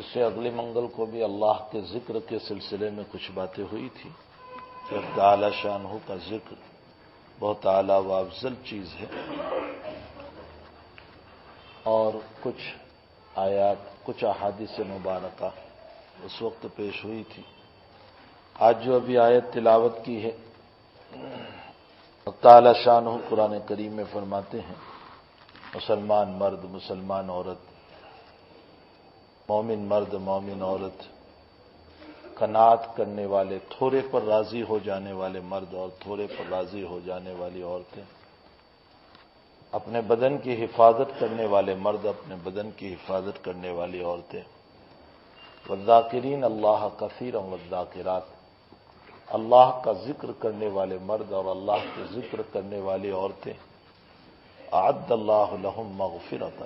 اس سے اگلے منگل کو بھی اللہ کے ذکر کے سلسلے میں کچھ باتیں ہوئی تھی کہ تعالی شانہ کا ذکر بہت اعلیٰ و افضل چیز ہے، اور کچھ آیات کچھ احادیث مبارکہ اس وقت پیش ہوئی تھی۔ آج جو ابھی آیت تلاوت کی ہے، تعالی شانہ قرآن کریم میں فرماتے ہیں مسلمان مرد مسلمان عورت، مومن مرد مومن عورت، قناعت کرنے والے، تھوڑے پر راضی ہو جانے والے مرد اور تھوڑے پر راضی ہو جانے والی عورتیں، اپنے بدن کی حفاظت کرنے والے مرد، اپنے بدن کی حفاظت کرنے والی عورتیں، والذاکرین اللہ کثیرا والذاکرات، اللہ کا ذکر کرنے والے مرد اور اللہ کے ذکر کرنے والی عورتیں، اعد اللہ لہم مغفرۃ،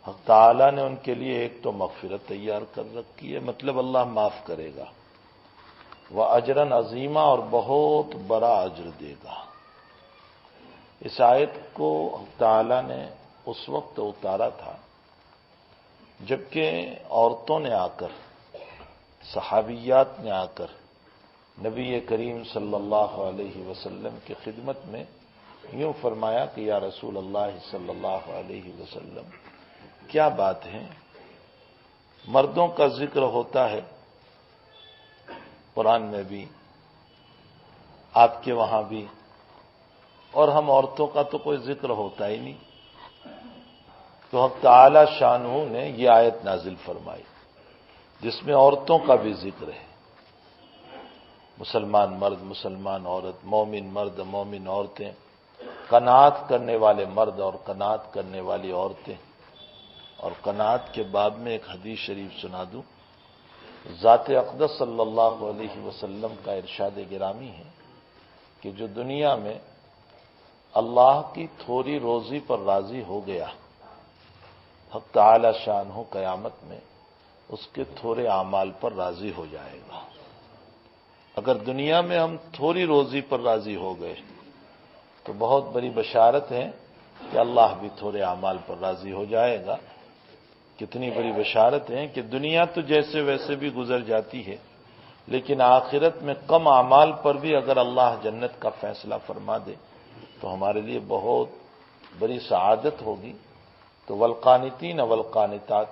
حق تعالی نے ان کے لیے ایک تو مغفرت تیار کر رکھی ہے، مطلب اللہ معاف کرے گا، وَأَجْرًا عظیمہ، اور بہت بڑا اجر دے گا۔ اس آیت کو حق تعالی نے اس وقت اتارا تھا جبکہ عورتوں نے آ کر، صحابیات نے آ کر نبی کریم صلی اللہ علیہ وسلم کی خدمت میں یوں فرمایا کہ یا رسول اللہ صلی اللہ علیہ وسلم، کیا بات ہے، مردوں کا ذکر ہوتا ہے قرآن میں بھی، آپ کے وہاں بھی، اور ہم عورتوں کا تو کوئی ذکر ہوتا ہی نہیں۔ تو حق تعالی شانہ نے یہ آیت نازل فرمائی جس میں عورتوں کا بھی ذکر ہے، مسلمان مرد مسلمان عورت، مومن مرد مومن عورتیں، قناعت کرنے والے مرد اور قناعت کرنے والی عورتیں۔ اور قناعت کے باب میں ایک حدیث شریف سنا دوں، ذات اقدس صلی اللہ علیہ وسلم کا ارشاد گرامی ہے کہ جو دنیا میں اللہ کی تھوڑی روزی پر راضی ہو گیا، حق تعالی شانہ قیامت میں اس کے تھوڑے اعمال پر راضی ہو جائے گا۔ اگر دنیا میں ہم تھوڑی روزی پر راضی ہو گئے تو بہت بڑی بشارت ہے کہ اللہ بھی تھوڑے اعمال پر راضی ہو جائے گا۔ کتنی بڑی بشارت ہے کہ دنیا تو جیسے ویسے بھی گزر جاتی ہے، لیکن آخرت میں کم اعمال پر بھی اگر اللہ جنت کا فیصلہ فرما دے تو ہمارے لیے بہت بڑی سعادت ہوگی۔ تو والقانتین والقانتات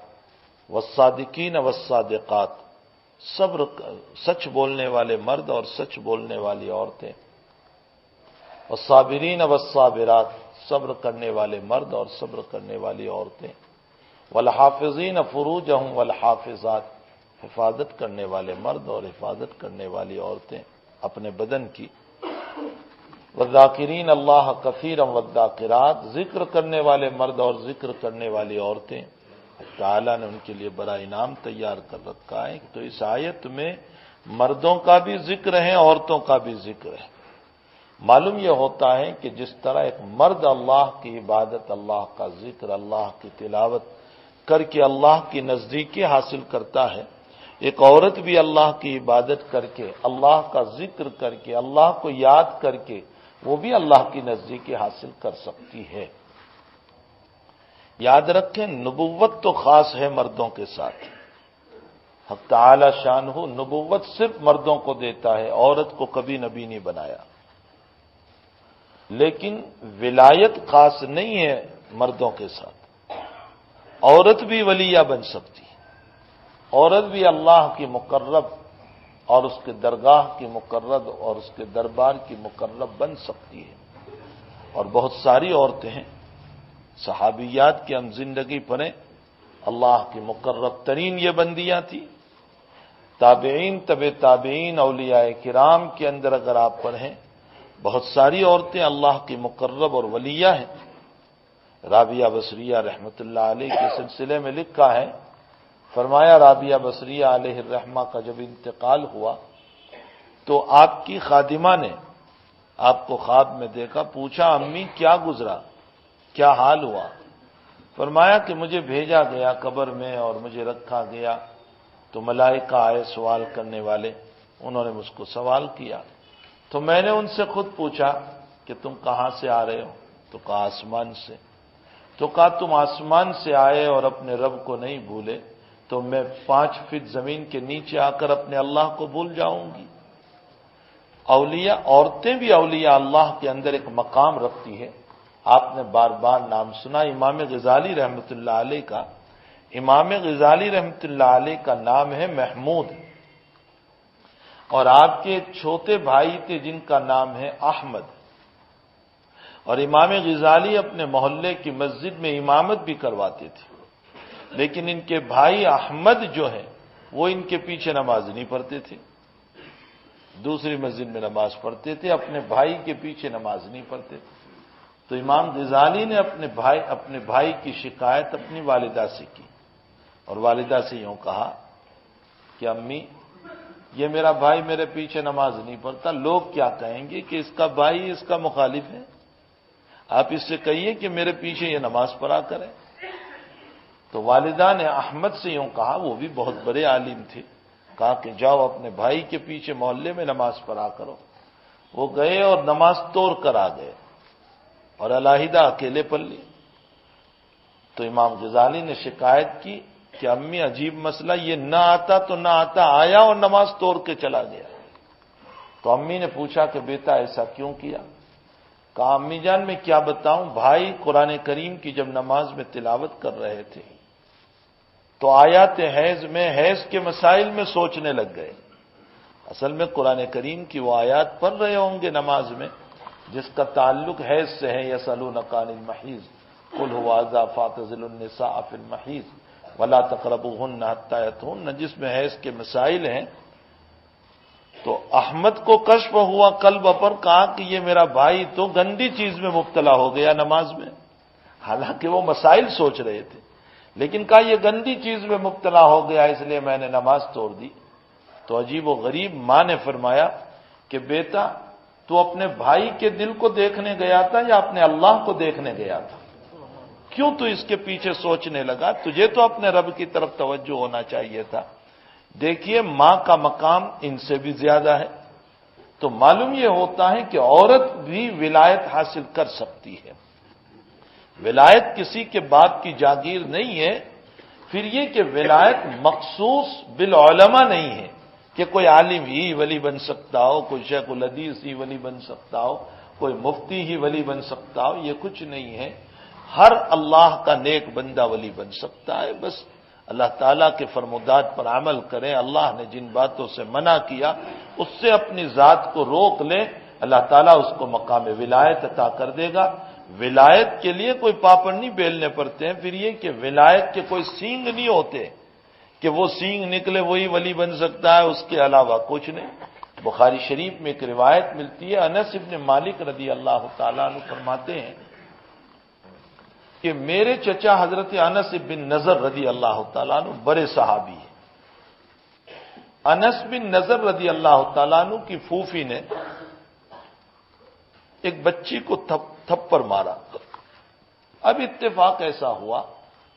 والصادقین والصادقات، صبر، سچ بولنے والے مرد اور سچ بولنے والی عورتیں، والصابرین والصابرات، صبر کرنے والے مرد اور صبر کرنے والی عورتیں، والحافظین فروجہم والحافظات، حفاظت کرنے والے مرد اور حفاظت کرنے والی عورتیں اپنے بدن کی، والذاکرین اللہ کثیرا والذاکرات، ذکر کرنے والے مرد اور ذکر کرنے والی عورتیں، تعالیٰ نے ان کے لیے بڑا انعام تیار کر رکھا ہے۔ تو اس آیت میں مردوں کا بھی ذکر ہے، عورتوں کا بھی ذکر ہے۔ معلوم یہ ہوتا ہے کہ جس طرح ایک مرد اللہ کی عبادت، اللہ کا ذکر، اللہ کی تلاوت کر کے اللہ کی نزدیکی حاصل کرتا ہے، ایک عورت بھی اللہ کی عبادت کر کے، اللہ کا ذکر کر کے، اللہ کو یاد کر کے وہ بھی اللہ کی نزدیکی حاصل کر سکتی ہے۔ یاد رکھیں، نبوت تو خاص ہے مردوں کے ساتھ، حق تعالی شانہ نبوت صرف مردوں کو دیتا ہے، عورت کو کبھی نبی نہیں بنایا۔ لیکن ولایت خاص نہیں ہے مردوں کے ساتھ، عورت بھی ولیہ بن سکتی ہے، عورت بھی اللہ کی مقرب اور اس کے درگاہ کی مقرب اور اس کے دربار کی مقرب بن سکتی ہے۔ اور بہت ساری عورتیں ہیں، صحابیات کی ہم زندگی پڑھیں، اللہ کی مقرب ترین یہ بندیاں تھیں، تابعین، طب تابعین، اولیاء کرام کے اندر اگر آپ پڑھیں، بہت ساری عورتیں اللہ کی مقرب اور ولیہ ہیں۔ رابعہ بصریہ رحمۃ اللہ علیہ کے سلسلے میں لکھا ہے، فرمایا رابعہ بصریہ علیہ الرحمہ کا جب انتقال ہوا تو آپ کی خادمہ نے آپ کو خواب میں دیکھا، پوچھا امی کیا گزرا، کیا حال ہوا؟ فرمایا کہ مجھے بھیجا گیا قبر میں اور مجھے رکھا گیا، تو ملائکہ آئے سوال کرنے والے، انہوں نے مجھ کو سوال کیا، تو میں نے ان سے خود پوچھا کہ تم کہاں سے آ رہے ہو؟ تو کہا آسمان سے۔ تو کہا تم آسمان سے آئے اور اپنے رب کو نہیں بھولے، تو میں 5 فٹ زمین کے نیچے آ کر اپنے اللہ کو بھول جاؤں گی؟ اولیاء، عورتیں بھی اولیاء اللہ کے اندر ایک مقام رکھتی ہے. آپ نے بار بار نام سنا امام غزالی رحمۃ اللہ علیہ کا. امام غزالی رحمۃ اللہ علیہ کا نام ہے محمود، اور آپ کے ایک چھوٹے بھائی تھے جن کا نام ہے احمد. اور امام غزالی اپنے محلے کی مسجد میں امامت بھی کرواتے تھے، لیکن ان کے بھائی احمد جو ہیں وہ ان کے پیچھے نماز نہیں پڑھتے تھے. دوسری مسجد میں نماز پڑھتے تھے، اپنے بھائی کے پیچھے نماز نہیں پڑھتے تھے. تو امام غزالی نے اپنے بھائی کی شکایت اپنی والدہ سے کی، اور والدہ سے یوں کہا کہ امی، یہ میرا بھائی میرے پیچھے نماز نہیں پڑھتا، لوگ کیا کہیں گے کہ اس کا بھائی اس کا مخالف ہے. آپ اس سے کہیے کہ میرے پیچھے یہ نماز پڑھا کرے. تو والدہ نے احمد سے یوں کہا، وہ بھی بہت بڑے عالم تھے، کہا کہ جاؤ اپنے بھائی کے پیچھے محلے میں نماز پڑھا کرو. وہ گئے اور نماز توڑ کر آ گئے اور علیحدہ اکیلے پڑھ لی. تو امام غزالی نے شکایت کی کہ امی عجیب مسئلہ، یہ نہ آتا تو نہ آتا، آیا اور نماز توڑ کے چلا گیا. تو امی نے پوچھا کہ بیٹا ایسا کیوں کیا؟ کہا امی جان میں کیا بتاؤں، بھائی قرآن کریم کی جب نماز میں تلاوت کر رہے تھے تو آیات حیض کے مسائل میں سوچنے لگ گئے. اصل میں قرآن کریم کی وہ آیات پڑھ رہے ہوں گے نماز میں جس کا تعلق حیض سے ہے. یسألونک عن المحیض قل هو اذی فاعتزلوا النساء فی المحیض ولا تقربوهن حتی یطہرن، جس میں حیض کے مسائل ہیں. تو احمد کو کشف ہوا قلب پر، کہا کہ یہ میرا بھائی تو گندی چیز میں مبتلا ہو گیا نماز میں. حالانکہ وہ مسائل سوچ رہے تھے، لیکن کہا یہ گندی چیز میں مبتلا ہو گیا اس لیے میں نے نماز توڑ دی. تو عجیب و غریب ماں نے فرمایا کہ بیٹا تو اپنے بھائی کے دل کو دیکھنے گیا تھا یا اپنے اللہ کو دیکھنے گیا تھا؟ کیوں تو اس کے پیچھے سوچنے لگا؟ تجھے تو اپنے رب کی طرف توجہ ہونا چاہیے تھا. دیکھیے ماں کا مقام ان سے بھی زیادہ ہے. تو معلوم یہ ہوتا ہے کہ عورت بھی ولایت حاصل کر سکتی ہے. ولایت کسی کے باپ کی جاگیر نہیں ہے. پھر یہ کہ ولایت مخصوص بالعلماء نہیں ہے کہ کوئی عالم ہی ولی بن سکتا ہو، کوئی شیخ الحدیث ہی ولی بن سکتا ہو، کوئی مفتی ہی ولی بن سکتا ہو. یہ کچھ نہیں ہے. ہر اللہ کا نیک بندہ ولی بن سکتا ہے. بس اللہ تعالیٰ کے فرمودات پر عمل کریں. اللہ نے جن باتوں سے منع کیا اس سے اپنی ذات کو روک لیں، اللہ تعالیٰ اس کو مقام ولایت عطا کر دے گا. ولایت کے لیے کوئی پاپڑ نہیں بیلنے پڑتے ہیں. پھر یہ کہ ولایت کے کوئی سینگ نہیں ہوتے کہ وہ سینگ نکلے وہی ولی بن سکتا ہے، اس کے علاوہ کچھ نہیں. بخاری شریف میں ایک روایت ملتی ہے، انس ابن مالک رضی اللہ تعالیٰ عنہ فرماتے ہیں کہ میرے چچا حضرت انس بن نضر رضی اللہ تعالیٰ عنہ بڑے صحابی ہیں. انس بن نضر رضی اللہ تعالیٰ عنہ کی پھوفی نے ایک بچی کو تھپڑ مارا. اب اتفاق ایسا ہوا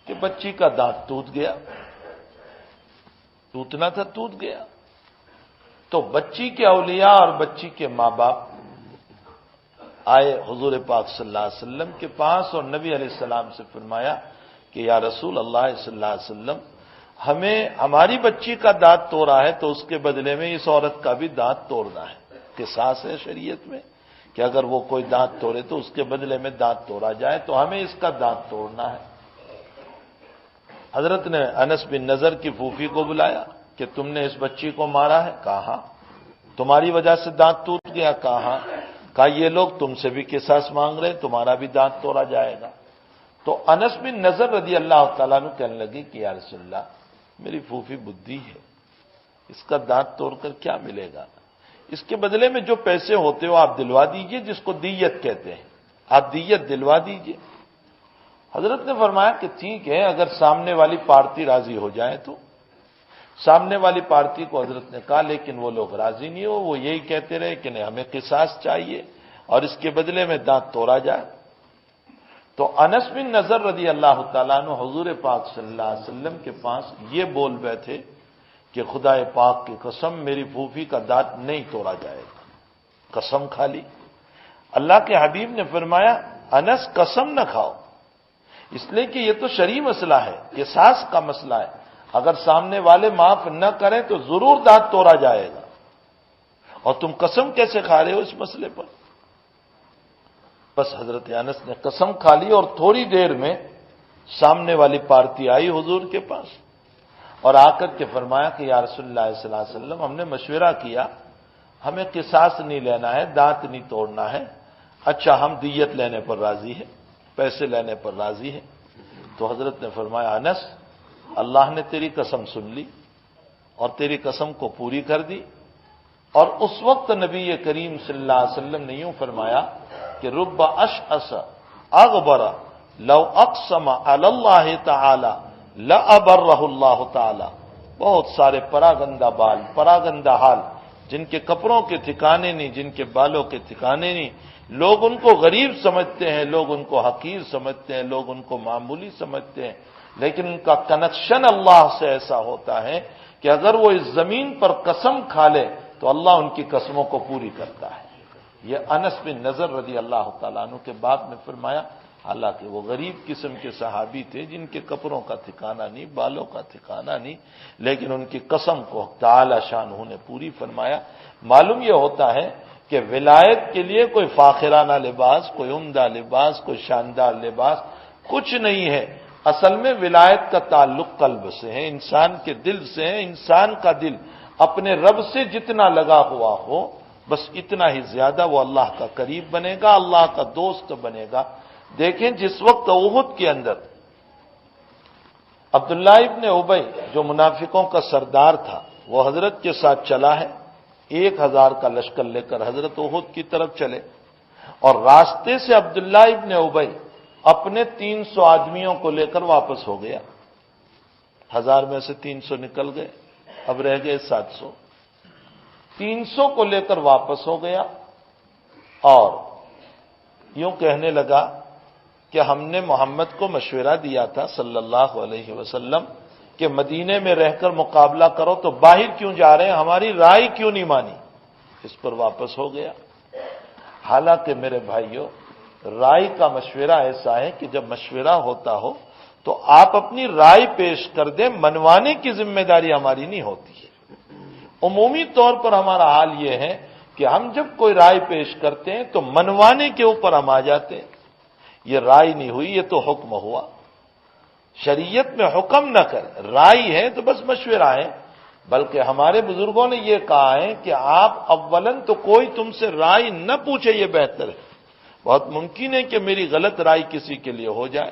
کہ بچی کا دانت ٹوٹ گیا، ٹوٹنا تھا ٹوٹ گیا. تو بچی کے اولیاء اور بچی کے ماں باپ آئے حضور پاک صلی اللہ علیہ وسلم کے پاس اور نبی علیہ السلام سے فرمایا کہ یا رسول اللہ صلی اللہ علیہ وسلم، ہمیں ہماری بچی کا دانت توڑا ہے تو اس کے بدلے میں اس عورت کا بھی دانت توڑنا ہے. قصاص ہے شریعت میں کہ اگر وہ کوئی دانت توڑے تو اس کے بدلے میں دانت توڑا جائے، تو ہمیں اس کا دانت توڑنا ہے. حضرت نے انس بن نضر کی پھوپھی کو بلایا کہ تم نے اس بچی کو مارا ہے؟ کہا ہاں. تمہاری وجہ سے دانت ٹوٹ گیا؟ کہا ہاں. کہا یہ لوگ تم سے بھی قصاص مانگ رہے، تمہارا بھی دانت توڑا جائے گا. تو انس بن نضر رضی اللہ تعالیٰ عنہ کہنے لگے کہ یا رسول اللہ، میری پھوپھی بدھی ہے، اس کا دانت توڑ کر کیا ملے گا؟ اس کے بدلے میں جو پیسے ہوتے ہو آپ دلوا دیجئے، جس کو دیت کہتے ہیں، آپ دیت دلوا دیجئے. حضرت نے فرمایا کہ ٹھیک ہے، اگر سامنے والی پارٹی راضی ہو جائے تو. سامنے والی پارٹی کو حضرت نے کہا، لیکن وہ لوگ راضی نہیں ہو، وہ یہی کہتے رہے کہ نہیں ہمیں قصاص چاہیے اور اس کے بدلے میں دانت توڑا جائے. تو انس بن نضر رضی اللہ تعالیٰ عنہ حضور پاک صلی اللہ علیہ وسلم کے پاس یہ بول بیٹھے کہ خدا پاک کی قسم میری پھوپھی کا دانت نہیں توڑا جائے گا. قسم کھا لی. اللہ کے حبیب نے فرمایا انس قسم نہ کھاؤ، اس لیے کہ یہ تو شرعی مسئلہ ہے، قصاص کا مسئلہ ہے. اگر سامنے والے معاف نہ کریں تو ضرور دانت توڑا جائے گا، اور تم قسم کیسے کھا رہے ہو اس مسئلے پر؟ بس حضرت انس نے قسم کھا لی، اور تھوڑی دیر میں سامنے والی پارٹی آئی حضور کے پاس اور آ کر کے فرمایا کہ یا رسول اللہ صلی اللہ علیہ وسلم، ہم نے مشورہ کیا، ہمیں قصاص نہیں لینا ہے، دانت نہیں توڑنا ہے، اچھا ہم دیت لینے پر راضی ہیں، پیسے لینے پر راضی ہیں۔ تو حضرت نے فرمایا انس، اللہ نے تیری قسم سن لی اور تیری قسم کو پوری کر دی۔ اور اس وقت نبی کریم صلی اللہ علیہ وسلم نے یوں فرمایا کہ رب اشعث اغبر لو اقسم علی اللہ تعالی لابرہ اللہ تعالی، بہت سارے پراگندہ بال، پراگندہ حال، جن کے کپڑوں کے ٹھکانے نہیں، جن کے بالوں کے ٹھکانے نہیں، لوگ ان کو غریب سمجھتے ہیں، لوگ ان کو حقیر سمجھتے ہیں، لوگ ان کو معمولی سمجھتے ہیں، لیکن ان کا کنیکشن اللہ سے ایسا ہوتا ہے کہ اگر وہ اس زمین پر قسم کھا لے تو اللہ ان کی قسموں کو پوری کرتا ہے۔ یہ انس بن نضر رضی اللہ تعالیٰ عنہ کے بعد میں فرمایا، حالانکہ وہ غریب قسم کے صحابی تھے جن کے کپڑوں کا ٹھکانہ نہیں، بالوں کا ٹھکانہ نہیں، لیکن ان کی قسم کو تعالی شانہ نے پوری فرمایا۔ معلوم یہ ہوتا ہے کہ ولایت کے لیے کوئی فاخرانہ لباس، کوئی عمدہ لباس، کوئی شاندار لباس کچھ نہیں ہے۔ اصل میں ولایت کا تعلق قلب سے ہے، انسان کے دل سے ہے۔ انسان کا دل اپنے رب سے جتنا لگا ہوا ہو، بس اتنا ہی زیادہ وہ اللہ کا قریب بنے گا، اللہ کا دوست بنے گا۔ دیکھیں جس وقت احد کے اندر عبداللہ ابن ابی جو منافقوں کا سردار تھا، وہ حضرت کے ساتھ چلا ہے، 1000 کا لشکر لے کر حضرت احد کی طرف چلے، اور راستے سے عبداللہ ابن ابی اپنے 300 آدمیوں کو لے کر واپس ہو گیا۔ 1000 میں سے 300 نکل گئے، اب رہ گئے 700۔ 300 کو لے کر واپس ہو گیا اور یوں کہنے لگا کہ ہم نے محمد کو مشورہ دیا تھا صلی اللہ علیہ وسلم کہ مدینے میں رہ کر مقابلہ کرو، تو باہر کیوں جا رہے ہیں، ہماری رائے کیوں نہیں مانی؟ اس پر واپس ہو گیا۔ حالانکہ میرے بھائیوں، رائے کا مشورہ ایسا ہے کہ جب مشورہ ہوتا ہو تو آپ اپنی رائے پیش کر دیں، منوانے کی ذمہ داری ہماری نہیں ہوتی ہے۔ عمومی طور پر ہمارا حال یہ ہے کہ ہم جب کوئی رائے پیش کرتے ہیں تو منوانے کے اوپر ہم آ جاتے ہیں۔ یہ رائے نہیں ہوئی، یہ تو حکم ہوا۔ شریعت میں حکم نہ کر، رائے ہے تو بس مشورہ ہے۔ بلکہ ہمارے بزرگوں نے یہ کہا ہے کہ آپ اولاً تو کوئی تم سے رائے نہ پوچھے، یہ بہتر ہے۔ بہت ممکن ہے کہ میری غلط رائے کسی کے لیے ہو جائے،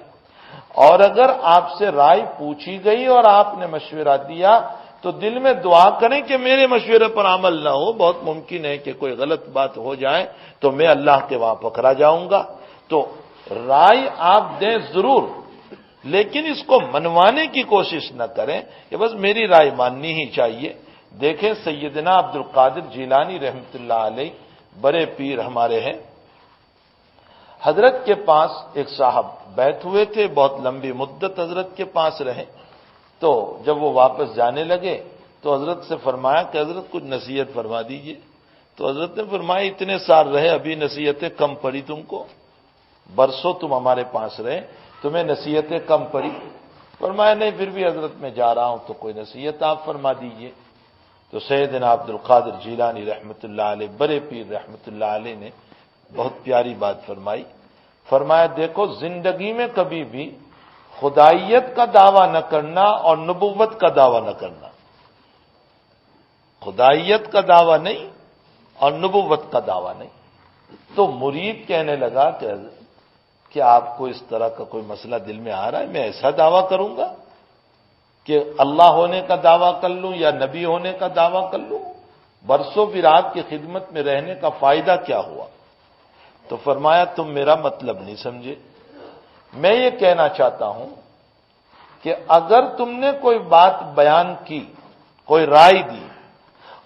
اور اگر آپ سے رائے پوچھی گئی اور آپ نے مشورہ دیا تو دل میں دعا کریں کہ میرے مشورے پر عمل نہ ہو، بہت ممکن ہے کہ کوئی غلط بات ہو جائے تو میں اللہ کے وہاں پکڑا جاؤں گا۔ تو رائے آپ دیں ضرور، لیکن اس کو منوانے کی کوشش نہ کریں کہ بس میری رائے ماننی ہی چاہیے۔ دیکھیں سیدنا عبد القادر جیلانی رحمۃ اللہ علیہ بڑے پیر ہمارے ہیں، حضرت کے پاس ایک صاحب بیٹھ ہوئے تھے، بہت لمبی مدت حضرت کے پاس رہے۔ تو جب وہ واپس جانے لگے تو حضرت سے فرمایا کہ حضرت کچھ نصیحت فرما دیجئے۔ تو حضرت نے فرمایا اتنے سال رہے، ابھی نصیحتیں کم پڑی تم کو؟ برسوں تم ہمارے پاس رہے، تمہیں نصیحتیں کم پڑی؟ فرمایا نہیں، پھر بھی حضرت میں جا رہا ہوں تو کوئی نصیحت آپ فرما دیجئے۔ تو سیدنا عبد القادر جیلانی رحمۃ اللہ علیہ، بڑے پیر رحمۃ اللہ علیہ نے بہت پیاری بات فرمائی۔ فرمایا دیکھو، زندگی میں کبھی بھی خدائیت کا دعویٰ نہ کرنا اور نبوت کا دعویٰ نہ کرنا، خدائیت کا دعویٰ نہیں اور نبوت کا دعویٰ نہیں۔ تو مرید کہنے لگا کہ آپ کو اس طرح کا کوئی مسئلہ دل میں آ رہا ہے، میں ایسا دعویٰ کروں گا کہ اللہ ہونے کا دعویٰ کر لوں یا نبی ہونے کا دعویٰ کر لوں؟ برسوں پھر آپ کی خدمت میں رہنے کا فائدہ کیا ہوا؟ تو فرمایا تم میرا مطلب نہیں سمجھے۔ میں یہ کہنا چاہتا ہوں کہ اگر تم نے کوئی بات بیان کی، کوئی رائے دی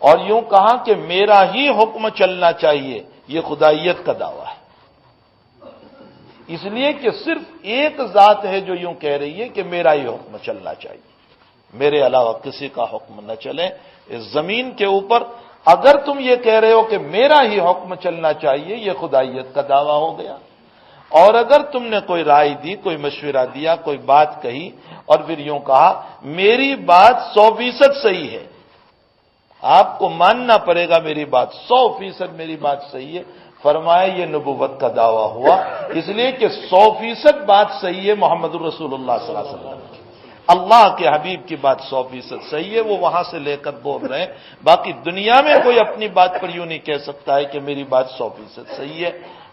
اور یوں کہا کہ میرا ہی حکم چلنا چاہیے، یہ خدائیت کا دعویٰ ہے۔ اس لیے کہ صرف ایک ذات ہے جو یوں کہہ رہی ہے کہ میرا ہی حکم چلنا چاہیے، میرے علاوہ کسی کا حکم نہ چلے اس زمین کے اوپر۔ اگر تم یہ کہہ رہے ہو کہ میرا ہی حکم چلنا چاہیے، یہ خدائیت کا دعویٰ ہو گیا۔ اور اگر تم نے کوئی رائے دی، کوئی مشورہ دیا، کوئی بات کہی اور پھر یوں کہا میری بات 100% صحیح ہے، آپ کو ماننا پڑے گا میری بات 100% میری بات صحیح ہے، فرمایا یہ نبوت کا دعویٰ ہوا، اس لیے کہ 100% بات صحیح ہے محمد الرسول اللہ صلی اللہ علیہ وسلم کی، اللہ کے حبیب کی بات 100% صحیح ہے، وہ وہاں سے لے کر بول رہے ہیں، باقی دنیا میں کوئی اپنی بات پر یوں نہیں کہہ سکتا ہے کہ میری بات 100% صحیح ہے۔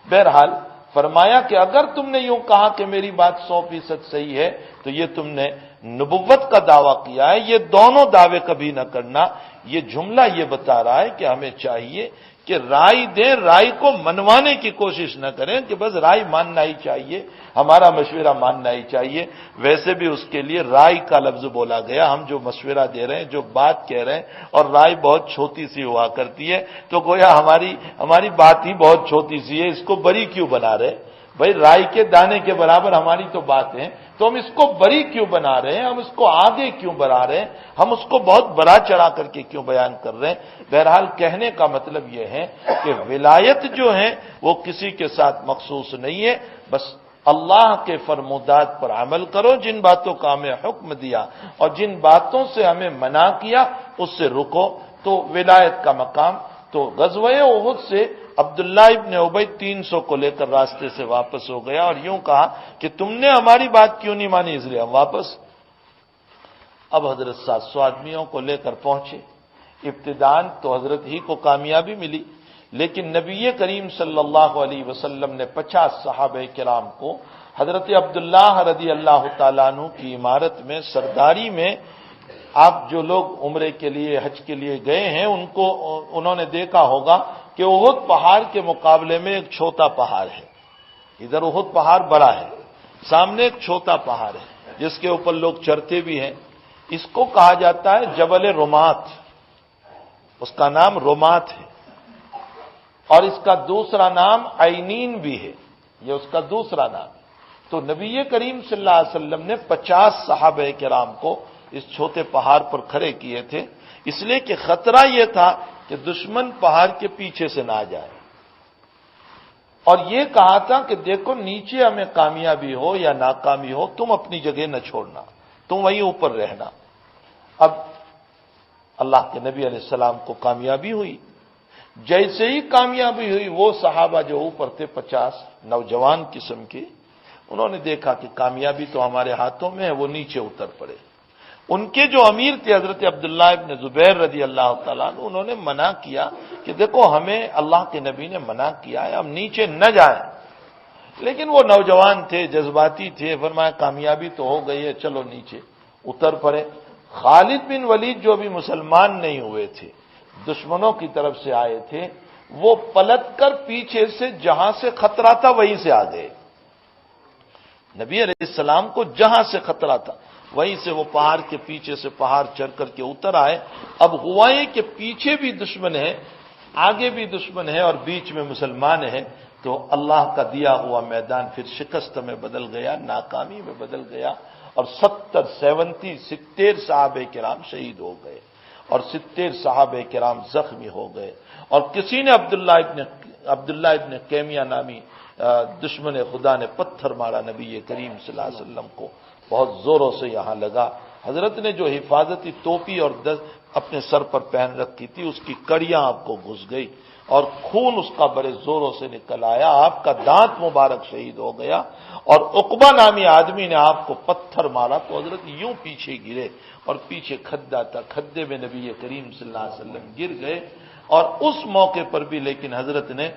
بہرحال فرمایا کہ اگر تم نے یوں کہا کہ میری بات 100% صحیح ہے تو یہ تم نے نبوت کا دعویٰ کیا ہے، یہ دونوں دعوے کبھی نہ کرنا۔ یہ جملہ یہ بتا رہا ہے کہ ہمیں چاہیے کہ رائے دیں، رائے کو منوانے کی کوشش نہ کریں کہ بس رائے ماننا ہی چاہیے، ہمارا مشورہ ماننا ہی چاہیے۔ ویسے بھی اس کے لیے رائے کا لفظ بولا گیا، ہم جو مشورہ دے رہے ہیں، جو بات کہہ رہے ہیں، اور رائے بہت چھوٹی سی ہوا کرتی ہے، تو گویا ہماری بات ہی بہت چھوٹی سی ہے، اس کو بڑی کیوں بنا رہے؟ بھائی رائے کے دانے کے برابر ہماری تو بات ہے، تو ہم اس کو بڑی کیوں بنا رہے ہیں، ہم اس کو آگے کیوں بڑھا رہے ہیں، ہم اس کو بہت بڑا چڑھا کر کے کیوں بیان کر رہے ہیں؟ بہرحال کہنے کا مطلب یہ ہے کہ ولایت جو ہے وہ کسی کے ساتھ مخصوص نہیں ہے، بس اللہ کے فرمودات پر عمل کرو، جن باتوں کا ہمیں حکم دیا اور جن باتوں سے ہمیں منع کیا اس سے رکو، تو ولایت کا مقام۔ تو غزوہ احد سے عبداللہ ابن ابی 300 کو لے کر راستے سے واپس ہو گیا اور یوں کہا کہ تم نے ہماری بات کیوں نہیں مانی، اس لیے ہم واپس۔ اب حضرت 700 آدمیوں کو لے کر پہنچے، ابتداءً تو حضرت ہی کو کامیابی ملی، لیکن نبی کریم صلی اللہ علیہ وسلم نے 50 صحابہ کرام کو حضرت عبداللہ رضی اللہ تعالیٰ عنہ کی عمارت میں سرداری میں، آپ جو لوگ عمرے کے لیے حج کے لیے گئے ہیں انہوں نے دیکھا ہوگا کہ احد پہاڑ کے مقابلے میں ایک چھوٹا پہاڑ ہے، ادھر احد پہاڑ بڑا ہے، سامنے ایک چھوٹا پہاڑ ہے جس کے اوپر لوگ چڑھتے بھی ہیں، اس کو کہا جاتا ہے جبل رمات، اس کا نام رمات ہے، اور اس کا دوسرا نام عینین بھی ہے، یہ اس کا دوسرا نام ہے۔ تو نبی کریم صلی اللہ علیہ وسلم نے 50 صحابہ کرام کو اس چھوٹے پہاڑ پر کھڑے کیے تھے، اس لیے کہ خطرہ یہ تھا کہ دشمن پہاڑ کے پیچھے سے نہ جائے، اور یہ کہا تھا کہ دیکھو نیچے ہمیں کامیابی ہو یا ناکامی ہو تم اپنی جگہ نہ چھوڑنا، تم وہیں اوپر رہنا۔ اب اللہ کے نبی علیہ السلام کو کامیابی ہوئی، جیسے ہی کامیابی ہوئی وہ صحابہ جو اوپر تھے 50 نوجوان قسم کے، انہوں نے دیکھا کہ کامیابی تو ہمارے ہاتھوں میں ہے، وہ نیچے اتر پڑے۔ ان کے جو امیر تھے حضرت عبداللہ ابن زبیر رضی اللہ تعالیٰ عنہ، انہوں نے منع کیا کہ دیکھو ہمیں اللہ کے نبی نے منع کیا ہے، ہم نیچے نہ جائیں، لیکن وہ نوجوان تھے، جذباتی تھے، فرمایا کامیابی تو ہو گئی ہے، چلو نیچے اتر پڑے۔ خالد بن ولید جو بھی مسلمان نہیں ہوئے تھے، دشمنوں کی طرف سے آئے تھے، وہ پلٹ کر پیچھے سے جہاں سے خطرہ تھا وہیں سے آ گئے۔ نبی علیہ السلام کو جہاں سے خطرہ تھا وہیں سے وہ پہاڑ کے پیچھے سے پہاڑ چڑھ کر کے اتر آئے۔ اب ہوا یہ کہ پیچھے بھی دشمن ہے، آگے بھی دشمن ہے، اور بیچ میں مسلمان ہے، تو اللہ کا دیا ہوا میدان پھر شکست میں بدل گیا، ناکامی میں بدل گیا، اور 70 صحابہ کرام شہید ہو گئے اور 70 صحابہ کرام زخمی ہو گئے، اور کسی نے عبداللہ ابن کیمیہ نامی دشمن خدا نے پتھر مارا نبی کریم صلی اللہ علیہ وسلم کو، بہت زوروں سے یہاں لگا۔ حضرت نے جو حفاظتی ٹوپی اور اپنے سر پر پہن رکھی تھی اس کی کڑیاں آپ کو گھس گئی اور خون اس کا بڑے زوروں سے نکل آیا، آپ کا دانت مبارک شہید ہو گیا، اور عقبہ نامی آدمی نے آپ کو پتھر مارا تو حضرت یوں پیچھے گرے، اور پیچھے کھڈا تھا، کھڈے میں نبی کریم صلی اللہ علیہ وسلم گر گئے، اور اس موقع پر بھی لیکن حضرت نے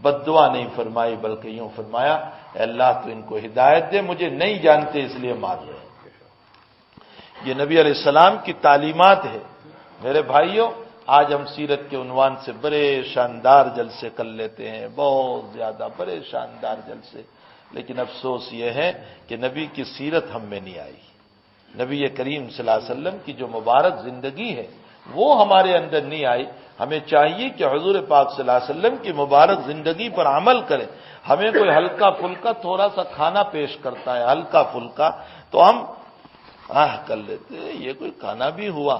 بددعا نہیں فرمائی بلکہ یوں فرمایا اے اللہ تو ان کو ہدایت دے، مجھے نہیں جانتے اس لیے مار رہے ہیں۔ یہ نبی علیہ السلام کی تعلیمات ہے۔ میرے بھائیوں، آج ہم سیرت کے عنوان سے بڑے شاندار جلسے کر لیتے ہیں، بہت زیادہ بڑے شاندار جلسے، لیکن افسوس یہ ہے کہ نبی کی سیرت ہم میں نہیں آئی، نبی کریم صلی اللہ علیہ وسلم کی جو مبارک زندگی ہے وہ ہمارے اندر نہیں آئی۔ ہمیں چاہیے کہ حضور پاک صلی اللہ علیہ وسلم کی مبارک زندگی پر عمل کریں۔ ہمیں کوئی ہلکا پھلکا تھوڑا سا کھانا پیش کرتا ہے، ہلکا پھلکا، تو ہم کر لیتے ہیں، یہ کوئی کھانا بھی ہوا،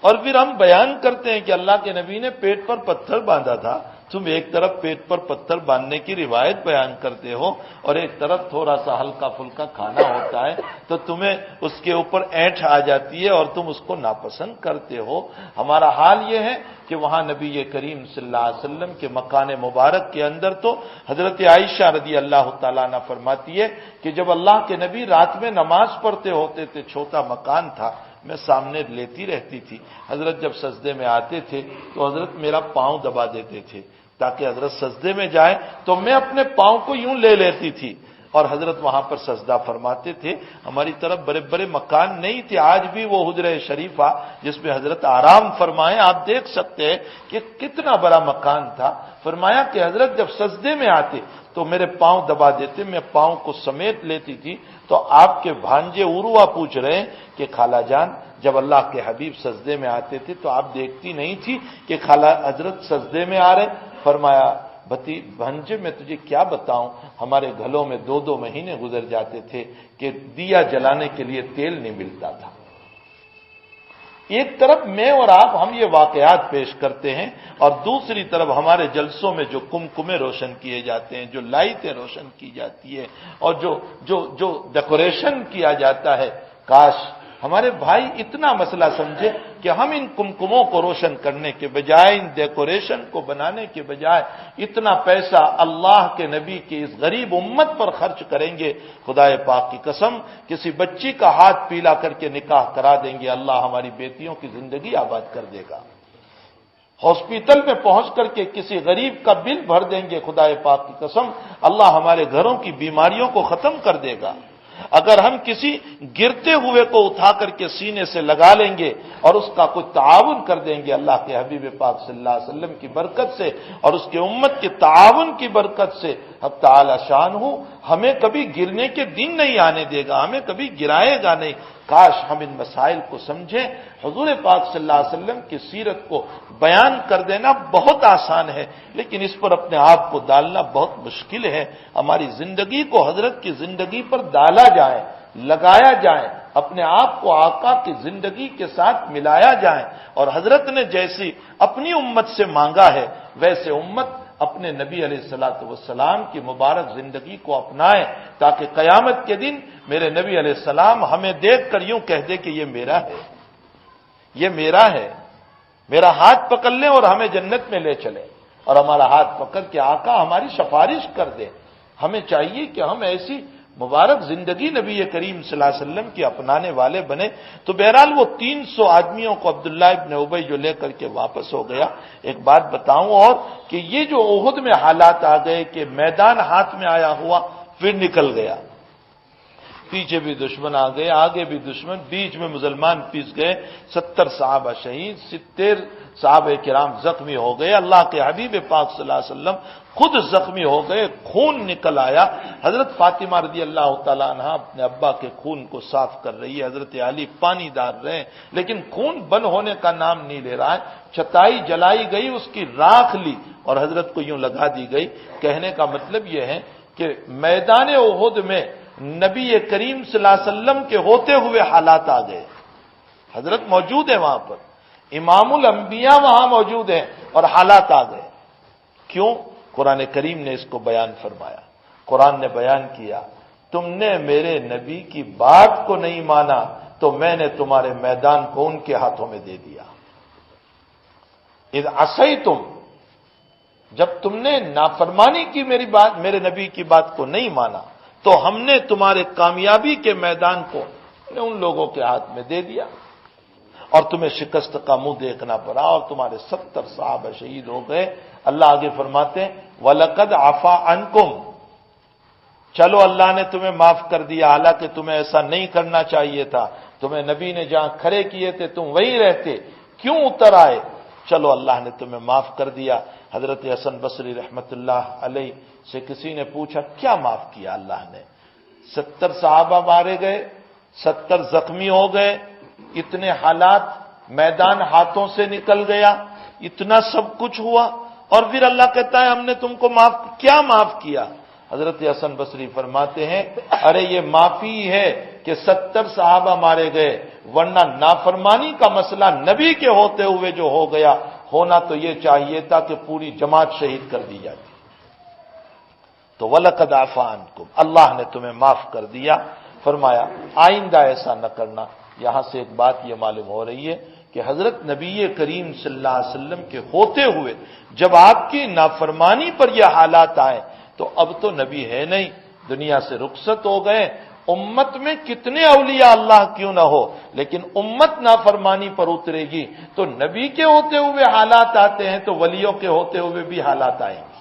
اور پھر ہم بیان کرتے ہیں کہ اللہ کے نبی نے پیٹ پر پتھر باندھا تھا تم ایک طرف پیٹ پر پتھر باندھنے کی روایت بیان کرتے ہو اور ایک طرف تھوڑا سا ہلکا پھلکا کھانا ہوتا ہے تو تمہیں اس کے اوپر اینٹ آ جاتی ہے اور تم اس کو ناپسند کرتے ہو۔ ہمارا حال یہ ہے کہ وہاں نبی کریم صلی اللہ علیہ وسلم کے مکان مبارک کے اندر تو حضرت عائشہ رضی اللہ تعالیٰ عنہ فرماتی ہے کہ جب اللہ کے نبی رات میں نماز پڑھتے ہوتے تھے، چھوٹا مکان تھا، میں سامنے لیتی رہتی تھی، حضرت جب سجدے میں آتے تھے تو حضرت میرا پاؤں دبا دیتے تھے تاکہ حضرت سجدے میں جائیں تو میں اپنے پاؤں کو یوں لے لیتی تھی اور حضرت وہاں پر سجدہ فرماتے تھے۔ ہماری طرف بڑے بڑے مکان نہیں تھے، آج بھی وہ حجرہ شریفہ جس میں حضرت آرام فرمائے آپ دیکھ سکتے ہیں کہ کتنا بڑا مکان تھا۔ فرمایا کہ حضرت جب سجدے میں آتے تو میرے پاؤں دبا دیتے، میں پاؤں کو سمیٹ لیتی تھی۔ تو آپ کے بھانجے عروہ پوچھ رہے ہیں کہ خالہ جان جب اللہ کے حبیب سجدے میں آتے تھے تو آپ دیکھتی نہیں تھی کہ خالہ حضرت سجدے میں آ رہے؟ فرمایا بھانجے میں تجھے کیا بتاؤں، ہمارے گھروں میں 2 مہینے گزر جاتے تھے کہ دیا جلانے کے لیے تیل نہیں ملتا تھا۔ ایک طرف میں اور آپ ہم یہ واقعات پیش کرتے ہیں اور دوسری طرف ہمارے جلسوں میں جو کمکمے روشن کیے جاتے ہیں، جو لائٹیں روشن کی جاتی ہے اور جو ڈیکوریشن کیا جاتا ہے، کاش ہمارے بھائی اتنا مسئلہ سمجھے کہ ہم ان کمکموں کو روشن کرنے کے بجائے، ان ڈیکوریشن کو بنانے کے بجائے اتنا پیسہ اللہ کے نبی کی اس غریب امت پر خرچ کریں گے، خدا پاک کی قسم کسی بچی کا ہاتھ پیلا کر کے نکاح کرا دیں گے، اللہ ہماری بیٹیوں کی زندگی آباد کر دے گا۔ ہاسپٹل میں پہنچ کر کے کسی غریب کا بل بھر دیں گے، خدا پاک کی قسم اللہ ہمارے گھروں کی بیماریوں کو ختم کر دے گا۔ اگر ہم کسی گرتے ہوئے کو اٹھا کر کے سینے سے لگا لیں گے اور اس کا کوئی تعاون کر دیں گے، اللہ کے حبیب پاک صلی اللہ علیہ وسلم کی برکت سے اور اس کے امت کے تعاون کی برکت سے حق تعالی شان ہو ہمیں کبھی گرنے کے دن نہیں آنے دے گا، ہمیں کبھی گرائے گا نہیں۔ کاش ہم ان مسائل کو سمجھیں۔ حضور پاک صلی اللہ علیہ وسلم کی سیرت کو بیان کر دینا بہت آسان ہے، لیکن اس پر اپنے آپ کو ڈالنا بہت مشکل ہے۔ ہماری زندگی کو حضرت کی زندگی پر ڈالا جائے، لگایا جائے، اپنے آپ کو آقا کی زندگی کے ساتھ ملایا جائے اور حضرت نے جیسی اپنی امت سے مانگا ہے ویسے امت اپنے نبی علیہ الصلوۃ والسلام کی مبارک زندگی کو اپنائے تاکہ قیامت کے دن میرے نبی علیہ السلام ہمیں دیکھ کر یوں کہہ دے کہ یہ میرا ہے، یہ میرا ہے، میرا ہاتھ پکڑ لیں اور ہمیں جنت میں لے چلیں، اور ہمارا ہاتھ پکڑ کے آقا ہماری سفارش کر دے۔ ہمیں چاہیے کہ ہم ایسی مبارک زندگی نبی کریم صلی اللہ علیہ وسلم کی اپنانے والے بنے۔ تو بہرحال وہ 300 آدمیوں کو عبداللہ ابن ابی جو لے کر کے واپس ہو گیا۔ ایک بات بتاؤں اور کہ یہ جو احد میں حالات آ گئے کہ میدان ہاتھ میں آیا ہوا پھر نکل گیا، پیچھے بھی دشمن آ گئے، آگے بھی دشمن، بیچ میں مسلمان پیس گئے، 70 صحابہ شہید، 70 صحابہ کرام زخمی ہو گئے، اللہ کے حبیب پاک صلی اللہ علیہ وسلم خود زخمی ہو گئے، خون نکل آیا۔ حضرت فاطمہ رضی اللہ تعالیٰ عنہ اپنے ابا کے خون کو صاف کر رہی ہے، حضرت علی پانی ڈال رہے ہیں، لیکن خون بند ہونے کا نام نہیں لے رہا ہے۔ چتائی جلائی گئی، اس کی راکھ لی اور حضرت کو یوں لگا دی گئی۔ کہنے کا مطلب یہ ہے کہ میدان احد میں نبی کریم صلی اللہ علیہ وسلم کے ہوتے ہوئے حالات آ گئے، حضرت موجود ہے وہاں پر، امام الانبیاء وہاں موجود ہیں اور حالات آ گئے۔ کیوں؟ قرآن کریم نے اس کو بیان فرمایا، قرآن نے بیان کیا، تم نے میرے نبی کی بات کو نہیں مانا تو میں نے تمہارے میدان کو ان کے ہاتھوں میں دے دیا۔ اذ عصیتم، جب تم نے نافرمانی کی میری بات، میرے نبی کی بات کو نہیں مانا تو ہم نے تمہارے کامیابی کے میدان کو ان لوگوں کے ہاتھ میں دے دیا اور تمہیں شکست کا منہ دیکھنا پڑا اور تمہارے 70 صحابہ شہید ہو گئے۔ اللہ آگے فرماتے ہیں وَلَقَدْ عَفَا عَنْكُمْ، چلو اللہ نے تمہیں معاف کر دیا، حالانکہ تمہیں ایسا نہیں کرنا چاہیے تھا، تمہیں نبی نے جہاں کھڑے کیے تھے تم وہیں رہتے، کیوں اتر آئے؟ چلو اللہ نے تمہیں معاف کر دیا۔ حضرت حسن بصری رحمت اللہ علیہ سے کسی نے پوچھا کیا معاف کیا اللہ نے؟ 70 صحابہ مارے گئے، 70 زخمی ہو گئے، اتنے حالات، میدان ہاتھوں سے نکل گیا، اتنا سب کچھ ہوا اور پھر اللہ کہتا ہے ہم نے تم کو کیا معاف کیا؟ حضرت حسن بصری فرماتے ہیں ارے یہ معافی ہے کہ 70 صحابہ مارے گئے، ورنہ نافرمانی کا مسئلہ نبی کے ہوتے ہوئے جو ہو گیا ہونا تو یہ چاہیے تھا کہ پوری جماعت شہید کر دی جاتی۔ تو وَلَقَدْ عَفَا عَنْكُمْ، اللہ نے تمہیں معاف کر دیا۔ فرمایا آئندہ ایسا نہ کرنا۔ یہاں سے ایک بات یہ معلوم ہو رہی ہے کہ حضرت نبی کریم صلی اللہ علیہ وسلم کے ہوتے ہوئے جب آپ کی نافرمانی پر یہ حالات آئے تو اب تو نبی ہے نہیں، دنیا سے رخصت ہو گئے۔ امت میں کتنے اولیاء اللہ کیوں نہ ہو، لیکن امت نافرمانی پر اترے گی تو نبی کے ہوتے ہوئے حالات آتے ہیں تو ولیوں کے ہوتے ہوئے بھی حالات آئیں گے۔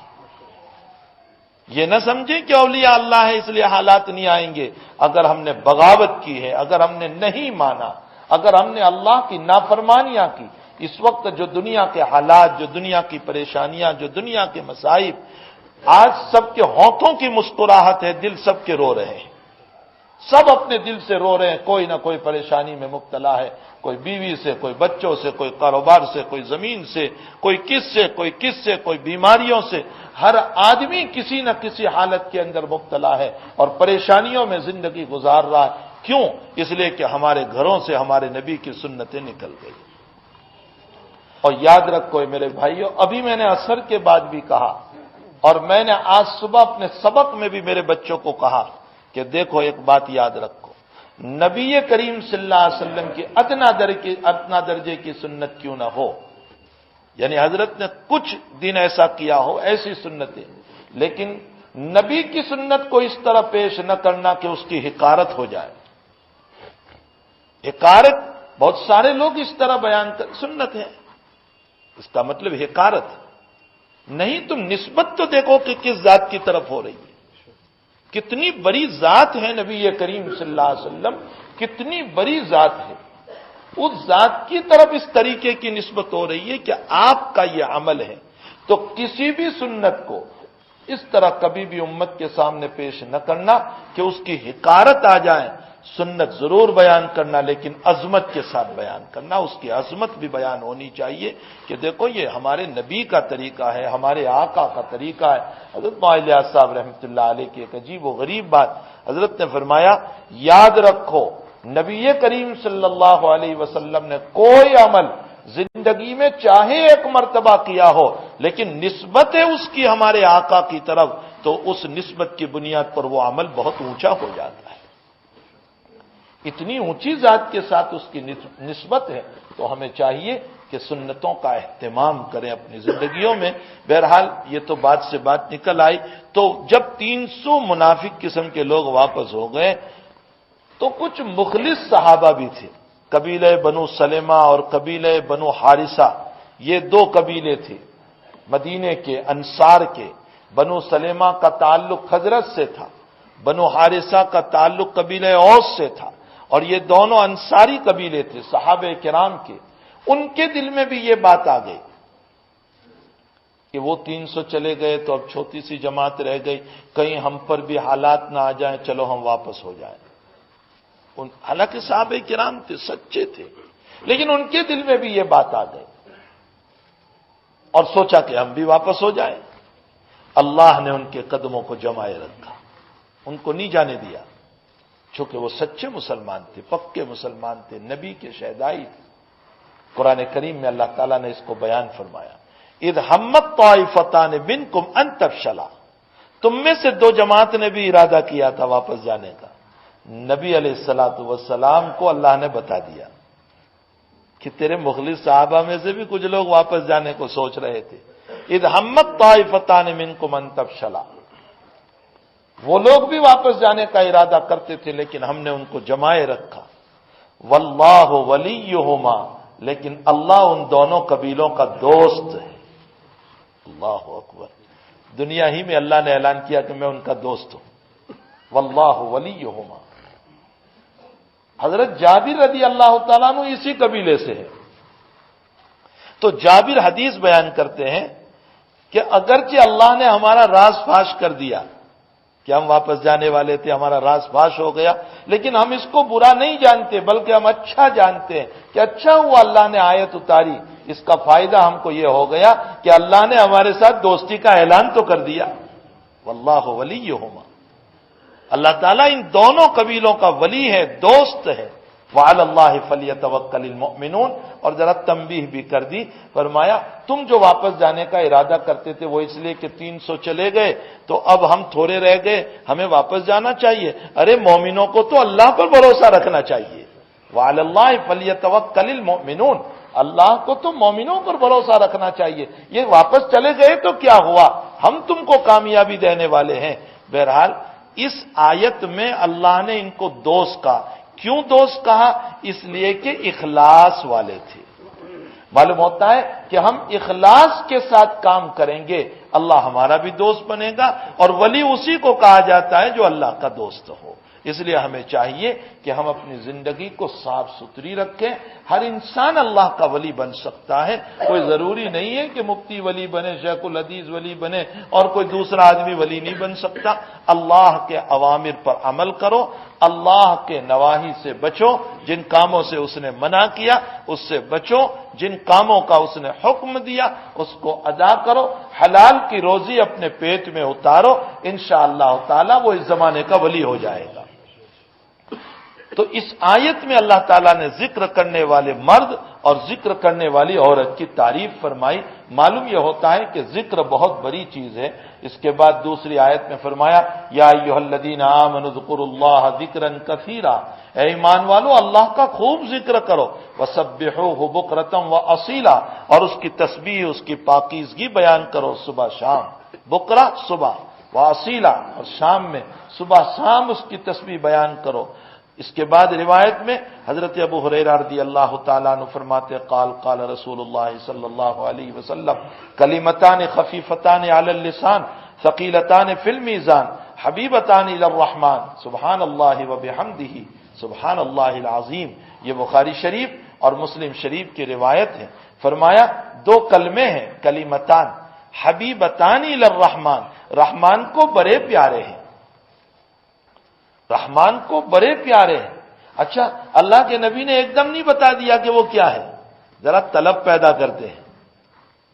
یہ نہ سمجھیں کہ اولیاء اللہ ہے اس لیے حالات نہیں آئیں گے۔ اگر ہم نے بغاوت کی ہے، اگر ہم نے نہیں مانا، اگر ہم نے اللہ کی نافرمانیاں کی، اس وقت جو دنیا کے حالات، جو دنیا کی پریشانیاں، جو دنیا کے مصائب، آج سب کے ہونٹوں کی مسکراہٹ ہے، دل سب کے رو رہے ہیں، سب اپنے دل سے رو رہے ہیں، کوئی نہ کوئی پریشانی میں مبتلا ہے، کوئی بیوی سے، کوئی بچوں سے، کوئی کاروبار سے، کوئی زمین سے، کوئی کس سے، کوئی کس سے، کوئی بیماریوں سے۔ ہر آدمی کسی نہ کسی حالت کے اندر مبتلا ہے اور پریشانیوں میں زندگی گزار رہا ہے۔ کیوں؟ اس لیے کہ ہمارے گھروں سے ہمارے نبی کی سنتیں نکل گئی۔ اور یاد رکھو میرے بھائیوں، ابھی میں نے عصر کے بعد بھی کہا اور میں نے آج صبح اپنے سبق میں بھی میرے بچوں کو کہا کہ دیکھو ایک بات یاد رکھو، نبی کریم صلی اللہ علیہ وسلم کی ادنا درجے کی سنت کیوں نہ ہو، یعنی حضرت نے کچھ دن ایسا کیا ہو، ایسی سنتیں، لیکن نبی کی سنت کو اس طرح پیش نہ کرنا کہ اس کی حقارت ہو جائے۔ حقارت بہت سارے لوگ اس طرح بیان کر، سنت ہے اس کا مطلب حقارت نہیں۔ تم نسبت تو دیکھو کہ کس ذات کی طرف ہو رہی ہے، کتنی بڑی ذات ہے نبی کریم صلی اللہ علیہ وسلم، کتنی بڑی ذات ہے، اس ذات کی طرف اس طریقے کی نسبت ہو رہی ہے کہ آپ کا یہ عمل ہے۔ تو کسی بھی سنت کو اس طرح کبھی بھی امت کے سامنے پیش نہ کرنا کہ اس کی حقارت آ جائے۔ سنت ضرور بیان کرنا لیکن عظمت کے ساتھ بیان کرنا، اس کی عظمت بھی بیان ہونی چاہیے کہ دیکھو یہ ہمارے نبی کا طریقہ ہے، ہمارے آقا کا طریقہ ہے۔ حضرت مولانا صاحب رحمۃ اللہ علیہ کی ایک عجیب و غریب بات، حضرت نے فرمایا یاد رکھو نبی کریم صلی اللہ علیہ وسلم نے کوئی عمل زندگی میں چاہے ایک مرتبہ کیا ہو لیکن نسبت ہے اس کی ہمارے آقا کی طرف تو اس نسبت کی بنیاد پر وہ عمل بہت اونچا ہو جاتا ہے۔ اتنی اونچی ذات کے ساتھ اس کی نسبت ہے تو ہمیں چاہیے کہ سنتوں کا اہتمام کریں اپنی زندگیوں میں۔ بہرحال یہ تو بات سے بات نکل آئی، تو جب 300 منافق قسم کے لوگ واپس ہو گئے تو کچھ مخلص صحابہ بھی تھے، قبیلہ بنو سلمہ اور قبیلہ بنو حارثہ، یہ دو قبیلے تھے مدینے کے انصار کے۔ بنو سلمہ کا تعلق حضرت سے تھا، بنو حارثہ کا تعلق قبیلہ اوس سے تھا، اور یہ دونوں انصاری قبیلے تھے صحابہ کرام کے۔ ان کے دل میں بھی یہ بات آ گئی کہ وہ 300 چلے گئے تو اب چھوٹی سی جماعت رہ گئی، کہیں ہم پر بھی حالات نہ آ جائیں، چلو ہم واپس ہو جائیں۔ حالانکہ صحابہ کرام تھے، سچے تھے، لیکن ان کے دل میں بھی یہ بات آ گئی اور سوچا کہ ہم بھی واپس ہو جائیں۔ اللہ نے ان کے قدموں کو جمائے رکھا، ان کو نہیں جانے دیا، چونکہ وہ سچے مسلمان تھے، پکے مسلمان تھے، نبی کے شہدائی تھے۔ قرآن کریم میں اللہ تعالیٰ نے اس کو بیان فرمایا، اذ ہمت طائفتان منکم ان تفشلا، تم میں سے دو جماعت نے بھی ارادہ کیا تھا واپس جانے کا۔ نبی علیہ الصلوۃ والسلام کو اللہ نے بتا دیا کہ تیرے مخلص صحابہ میں سے بھی کچھ لوگ واپس جانے کو سوچ رہے تھے۔ اذ ہمت طائفتان منکم ان تفشلا، وہ لوگ بھی واپس جانے کا ارادہ کرتے تھے لیکن ہم نے ان کو جمائے رکھا۔ واللہ ولیہما، لیکن اللہ ان دونوں قبیلوں کا دوست ہے۔ اللہ اکبر، دنیا ہی میں اللہ نے اعلان کیا کہ میں ان کا دوست ہوں۔ واللہ ولیہما، حضرت جابر رضی اللہ تعالیٰ عنہ اسی قبیلے سے ہے۔ تو جابر حدیث بیان کرتے ہیں کہ اگرچہ اللہ نے ہمارا راز فاش کر دیا کہ ہم واپس جانے والے تھے، ہمارا راز فاش ہو گیا، لیکن ہم اس کو برا نہیں جانتے بلکہ ہم اچھا جانتے ہیں کہ اچھا ہوا اللہ نے آیت اتاری، اس کا فائدہ ہم کو یہ ہو گیا کہ اللہ نے ہمارے ساتھ دوستی کا اعلان تو کر دیا۔ واللہ ولیہما، اللہ تعالیٰ ان دونوں قبیلوں کا ولی ہے، دوست ہے، وعلی اللہ فلیتوکل المؤمنون۔ اور ذرا تنبیہ بھی کر دی، فرمایا تم جو واپس جانے کا ارادہ کرتے تھے وہ اس لیے کہ 300 چلے گئے تو اب ہم تھوڑے رہ گئے، ہمیں واپس جانا چاہیے۔ ارے مومنوں کو تو اللہ پر بھروسہ رکھنا چاہیے، وعلی اللہ فلیتوکل المؤمنون، اللہ کو تو مومنوں پر بھروسہ رکھنا چاہیے۔ یہ واپس چلے گئے تو کیا ہوا، ہم تم کو کامیابی دینے والے ہیں۔ بہرحال اس آیت میں اللہ نے ان کو دوست کہا۔ کیوں دوست کہا؟ اس لیے کہ اخلاص والے تھے۔ معلوم ہوتا ہے کہ ہم اخلاص کے ساتھ کام کریں گے اللہ ہمارا بھی دوست بنے گا، اور ولی اسی کو کہا جاتا ہے جو اللہ کا دوست ہو۔ اس لیے ہمیں چاہیے کہ ہم اپنی زندگی کو صاف ستھری رکھیں۔ ہر انسان اللہ کا ولی بن سکتا ہے، کوئی ضروری نہیں ہے کہ مفتی ولی بنے، شیخ الحدیث ولی بنے اور کوئی دوسرا آدمی ولی نہیں بن سکتا۔ اللہ کے اوامر پر عمل کرو، اللہ کے نواہی سے بچو، جن کاموں سے اس نے منع کیا اس سے بچو، جن کاموں کا اس نے حکم دیا اس کو ادا کرو، حلال کی روزی اپنے پیٹ میں اتارو، انشاءاللہ تعالی وہ اس زمانے کا ولی ہو جائے گا۔ تو اس آیت میں اللہ تعالیٰ نے ذکر کرنے والے مرد اور ذکر کرنے والی عورت کی تعریف فرمائی۔ معلوم یہ ہوتا ہے کہ ذکر بہت بڑی چیز ہے۔ اس کے بعد دوسری آیت میں فرمایا یا ایھا الذین آمنوا اذکروا اللہ ذکرا کثیرا، اے ایمان والو اللہ کا خوب ذکر کرو، وسبحوہ بکرۃ واصیلا، اور اس کی تسبیح اس کی پاکیزگی بیان کرو صبح شام، بکرہ صبح، واصیلا اور شام میں، صبح شام اس کی تسبیح بیان کرو۔ اس کے بعد روایت میں حضرت ابو ہریرہ رضی اللہ تعالیٰ عنہ فرماتے قال قال رسول اللہ صلی اللہ علیہ وسلم کلمتان خفیفتان علی اللسان ثقیلتان فی المیزان حبیبتان الی الرحمن سبحان اللہ وبحمدہ سبحان اللہ العظیم۔ یہ بخاری شریف اور مسلم شریف کی روایت ہے۔ فرمایا دو کلمے ہیں، کلمتان حبیبتان الی الرحمن، رحمان کو بڑے پیارے ہیں، رحمان کو بڑے پیارے ہیں۔ اچھا اللہ کے نبی نے ایک دم نہیں بتا دیا کہ وہ کیا ہے، ذرا طلب پیدا کرتے ہیں،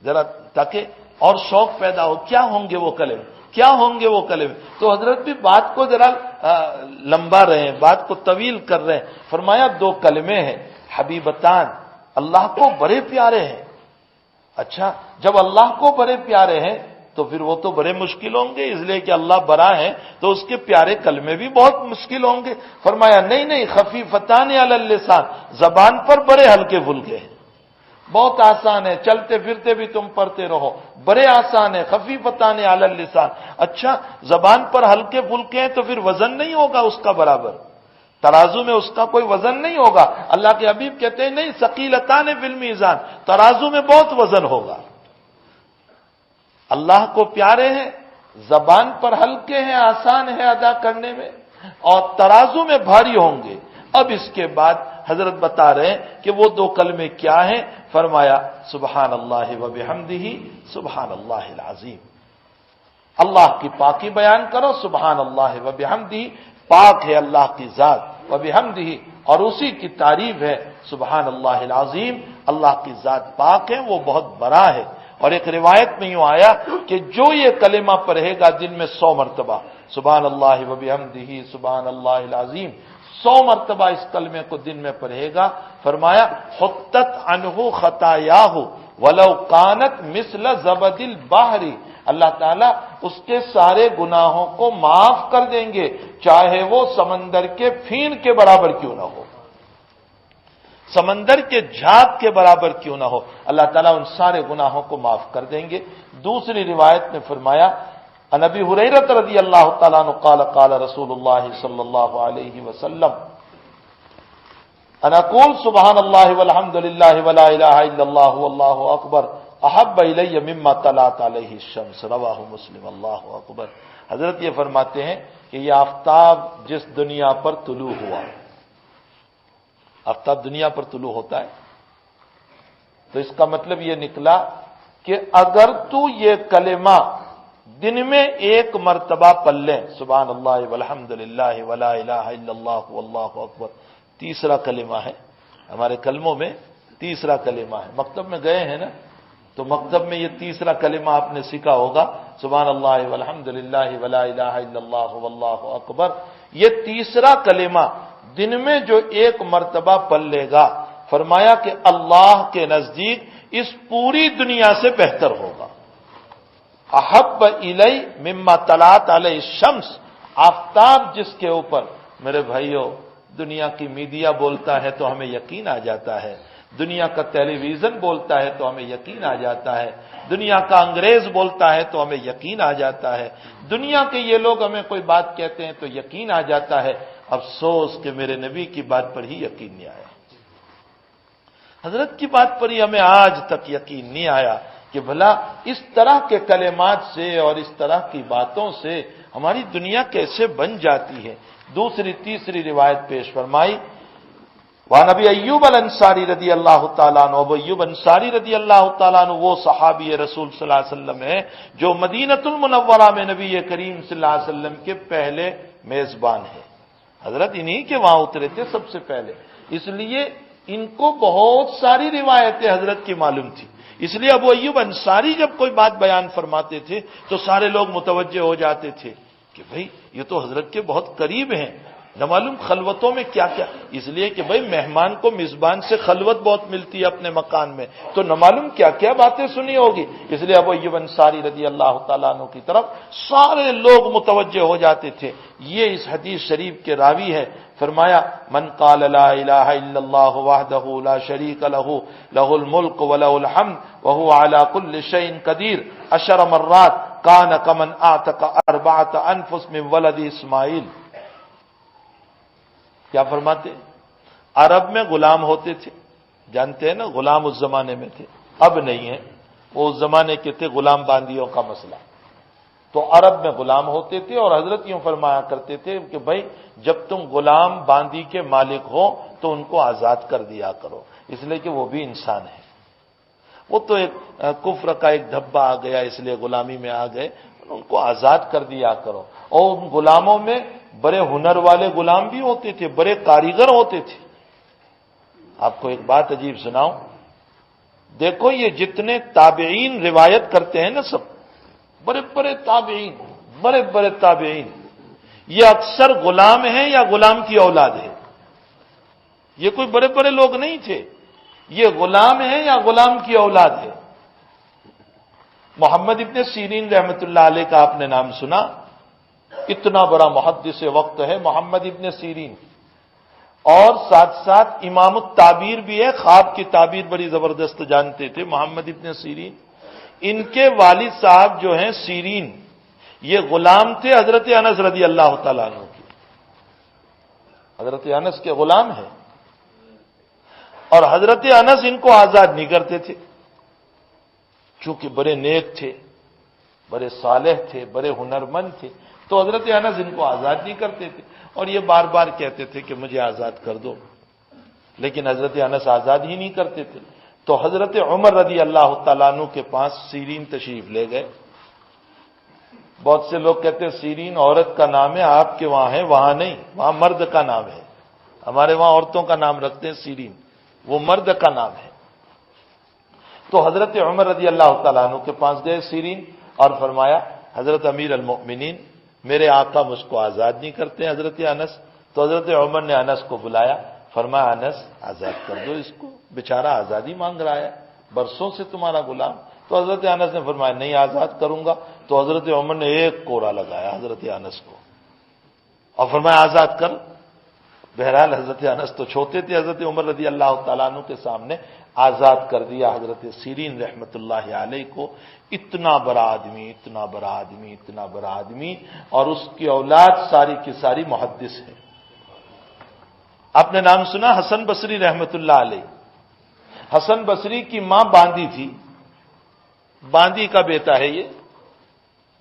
ذرا تاکہ اور شوق پیدا ہو، کیا ہوں گے وہ کلمے، کیا ہوں گے وہ کلمے۔ تو حضرت بھی بات کو ذرا لمبا رہے ہیں، بات کو طویل کر رہے ہیں۔ فرمایا دو کلمے ہیں، حبیبتان، اللہ کو بڑے پیارے ہیں۔ اچھا جب اللہ کو بڑے پیارے ہیں تو پھر وہ تو بڑے مشکل ہوں گے، اس لیے کہ اللہ بڑا ہے تو اس کے پیارے کلمے بھی بہت مشکل ہوں گے۔ فرمایا نہیں خفیفتان علی اللسان، زبان پر بڑے ہلکے پھلکے ہیں، بہت آسان ہے، چلتے پھرتے بھی تم پڑھتے رہو، بڑے آسان ہے، خفیفتان علی اللسان۔ اچھا زبان پر ہلکے پھلکے ہیں تو پھر وزن نہیں ہوگا اس کا برابر، ترازو میں اس کا کوئی وزن نہیں ہوگا۔ اللہ کے حبیب کہتے ہیں نہیں ثقیلتان فی المیزان، ترازو میں بہت وزن ہوگا۔ اللہ کو پیارے ہیں، زبان پر ہلکے ہیں، آسان ہے ادا کرنے میں، اور ترازو میں بھاری ہوں گے۔ اب اس کے بعد حضرت بتا رہے ہیں کہ وہ دو کلمے کیا ہیں۔ فرمایا سبحان اللہ وبحمدہ سبحان اللہ العظیم، اللہ کی پاکی بیان کرو، سبحان اللہ وبحمدہ، پاک ہے اللہ کی ذات، وبحمدہ اور اسی کی تعریف ہے، سبحان اللہ العظیم، اللہ کی ذات پاک ہے، وہ بہت بڑا ہے۔ اور ایک روایت میں یوں آیا کہ جو یہ کلمہ پڑھے گا دن میں 100 مرتبہ، سبحان اللہ وبحمدہ سبحان اللہ العظیم، 100 مرتبہ اس کلمے کو دن میں پڑھے گا، فرمایا حطت عنہ خطایاہ ولو کانت مثل زبد البحر، اللہ تعالیٰ اس کے سارے گناہوں کو معاف کر دیں گے چاہے وہ سمندر کے پھین کے برابر کیوں نہ ہو، سمندر کے جھاگ کے برابر کیوں نہ ہو، اللہ تعالیٰ ان سارے گناہوں کو معاف کر دیں گے۔ دوسری روایت میں فرمایا عن ابی ہریرہ رضی اللہ تعالیٰ عنہ قال قال رسول اللہ صلی اللہ علیہ وسلم انا اقول سبحان اللہ والحمد للہ ولا الہ الا اللہ واللہ اکبر احب الی مما طلعت علیہ الشمس، رواہ مسلم، اللہ اکبر۔ حضرت یہ فرماتے ہیں کہ یہ آفتاب جس دنیا پر طلوع ہوا، آفتاب دنیا پر طلوع ہوتا ہے، تو اس کا مطلب یہ نکلا کہ اگر تو یہ کلمہ دن میں 1 مرتبہ پڑھ لیں، سبحان اللہ والحمد للہ ولا الہ الا اللہ واللہ اکبر، تیسرا کلمہ ہے، ہمارے کلموں میں تیسرا کلمہ ہے، مکتب میں گئے ہیں نا تو مکتب میں یہ تیسرا کلمہ آپ نے سیکھا ہوگا، سبحان اللہ والحمد للہ ولا الہ الا اللہ واللہ اکبر۔ یہ تیسرا کلمہ دن میں جو ایک مرتبہ پڑھ لے گا، فرمایا کہ اللہ کے نزدیک اس پوری دنیا سے بہتر ہوگا۔ احب الی مما طلعت علیہ الشمس، آفتاب جس کے اوپر، میرے بھائیوں، دنیا کی میڈیا بولتا ہے تو ہمیں یقین آ جاتا ہے، دنیا کا ٹیلی ویژن بولتا ہے تو ہمیں یقین آ جاتا ہے، دنیا کا انگریز بولتا ہے تو ہمیں یقین آ جاتا ہے، دنیا کے یہ لوگ ہمیں کوئی بات کہتے ہیں تو یقین آ جاتا ہے۔ افسوس کہ میرے نبی کی بات پر ہی یقین نہیں آیا، حضرت کی بات پر ہی ہمیں آج تک یقین نہیں آیا کہ بھلا اس طرح کے کلمات سے اور اس طرح کی باتوں سے ہماری دنیا کیسے بن جاتی ہے۔ دوسری تیسری روایت پیش فرمائی، وعن ابی ایوب الانصاری رضی اللہ تعالیٰ عنہ، ابو ایوب انصاری رضی اللہ تعالیٰ عنہ وہ صحابی رسول صلی اللہ علیہ وسلم ہے جو مدینۃ المنورہ میں نبی کریم صلی اللہ علیہ وسلم کے پہلے میزبان ہے، حضرت انہی کے وہاں اترے تھے سب سے پہلے، اس لیے ان کو بہت ساری روایتیں حضرت کی معلوم تھی، اس لیے ابو ایوب انصاری جب کوئی بات بیان فرماتے تھے تو سارے لوگ متوجہ ہو جاتے تھے کہ بھئی یہ تو حضرت کے بہت قریب ہیں، نہ معلوم خلوتوں میں کیا کیا، اس لیے کہ بھئی مہمان کو میزبان سے خلوت بہت ملتی ہے اپنے مکان میں، تو نہ معلوم کیا کیا باتیں سنی ہوگی، اس لیے ابو ایوب انصاری رضی اللہ تعالیٰ عنہ کی طرف سارے لوگ متوجہ ہو جاتے تھے۔ یہ اس حدیث شریف کے راوی ہے، فرمایا من قال لا الہ الا اللہ وحدہ لا شریک لہ لہ الملک ولہ الحمد وہو علی کل شیء قدیر 10 مرات کان کمن اعتق 4 انفس من ولد اسماعیل۔ کیا فرماتے؟ عرب میں غلام ہوتے تھے، جانتے ہیں نا، غلام اس زمانے میں تھے، اب نہیں ہے، وہ اس زمانے کے تھے غلام باندیوں کا مسئلہ، تو عرب میں غلام ہوتے تھے اور حضرت یوں فرمایا کرتے تھے کہ بھائی جب تم غلام باندی کے مالک ہو تو ان کو آزاد کر دیا کرو، اس لیے کہ وہ بھی انسان ہے، وہ تو ایک کفر کا ایک دھبا آ گیا اس لیے غلامی میں آ گئے، ان کو آزاد کر دیا کرو۔ اور ان غلاموں میں بڑے ہنر والے غلام بھی ہوتے تھے، بڑے کاریگر ہوتے تھے۔ آپ کو ایک بات عجیب سناؤں، دیکھو یہ جتنے تابعین روایت کرتے ہیں نا، سب بڑے بڑے تابعین، بڑے بڑے تابعین، یہ اکثر غلام ہیں یا غلام کی اولاد ہے، یہ کوئی بڑے بڑے لوگ نہیں تھے، یہ غلام ہیں یا غلام کی اولاد ہے۔ محمد ابن سیرین رحمت اللہ علیہ کا آپ نے نام سنا، اتنا بڑا محدث وقت ہے محمد ابن سیرین، اور ساتھ ساتھ امام التعبیر بھی ہے، خواب کی تعبیر بڑی زبردست جانتے تھے محمد ابن سیرین۔ ان کے والد صاحب جو ہیں سیرین، یہ غلام تھے حضرت انس رضی اللہ تعالیٰ عنہ کی، حضرت انس کے غلام ہیں، اور حضرت انس ان کو آزاد نہیں کرتے تھے، چونکہ بڑے نیک تھے، بڑے صالح تھے، بڑے ہنرمند تھے، تو حضرت انس ان کو آزاد نہیں کرتے تھے، اور یہ بار بار کہتے تھے کہ مجھے آزاد کر دو، لیکن حضرت انس آزاد ہی نہیں کرتے تھے۔ تو حضرت عمر رضی اللہ تعالیٰ عنہ کے پاس سیرین تشریف لے گئے۔ بہت سے لوگ کہتے ہیں سیرین عورت کا نام ہے، آپ کے وہاں ہے، وہاں نہیں، وہاں مرد کا نام ہے، ہمارے وہاں عورتوں کا نام رکھتے ہیں سیرین، وہ مرد کا نام ہے۔ تو حضرت عمر رضی اللہ تعالیٰ عنہ کے پاس گئے سیرین، اور فرمایا حضرت امیر المؤمنین میرے آقا مجھ کو آزاد نہیں کرتے حضرت انس، تو حضرت عمر نے انس کو بلایا، فرمایا انس آزاد کر دو اس کو، بیچارہ آزادی مانگ رہا ہے، برسوں سے تمہارا غلام۔ تو حضرت انس نے فرمایا نہیں آزاد کروں گا، تو حضرت عمر نے ایک کوڑا لگایا حضرت انس کو اور فرمایا آزاد کر۔ بہرحال حضرت انس تو چھوٹے تھے، حضرت عمر رضی اللہ تعالیٰ عنہ کے سامنے آزاد کر دیا حضرت سیرین رحمت اللہ علیہ کو۔ اتنا بڑا آدمی، اتنا بڑا آدمی، اتنا بڑا آدمی، اور اس کی اولاد ساری کی ساری محدث ہے۔ آپ نے نام سنا حسن بصری رحمت اللہ علیہ؟ حسن بصری کی ماں باندی تھی، باندی کا بیٹا ہے یہ،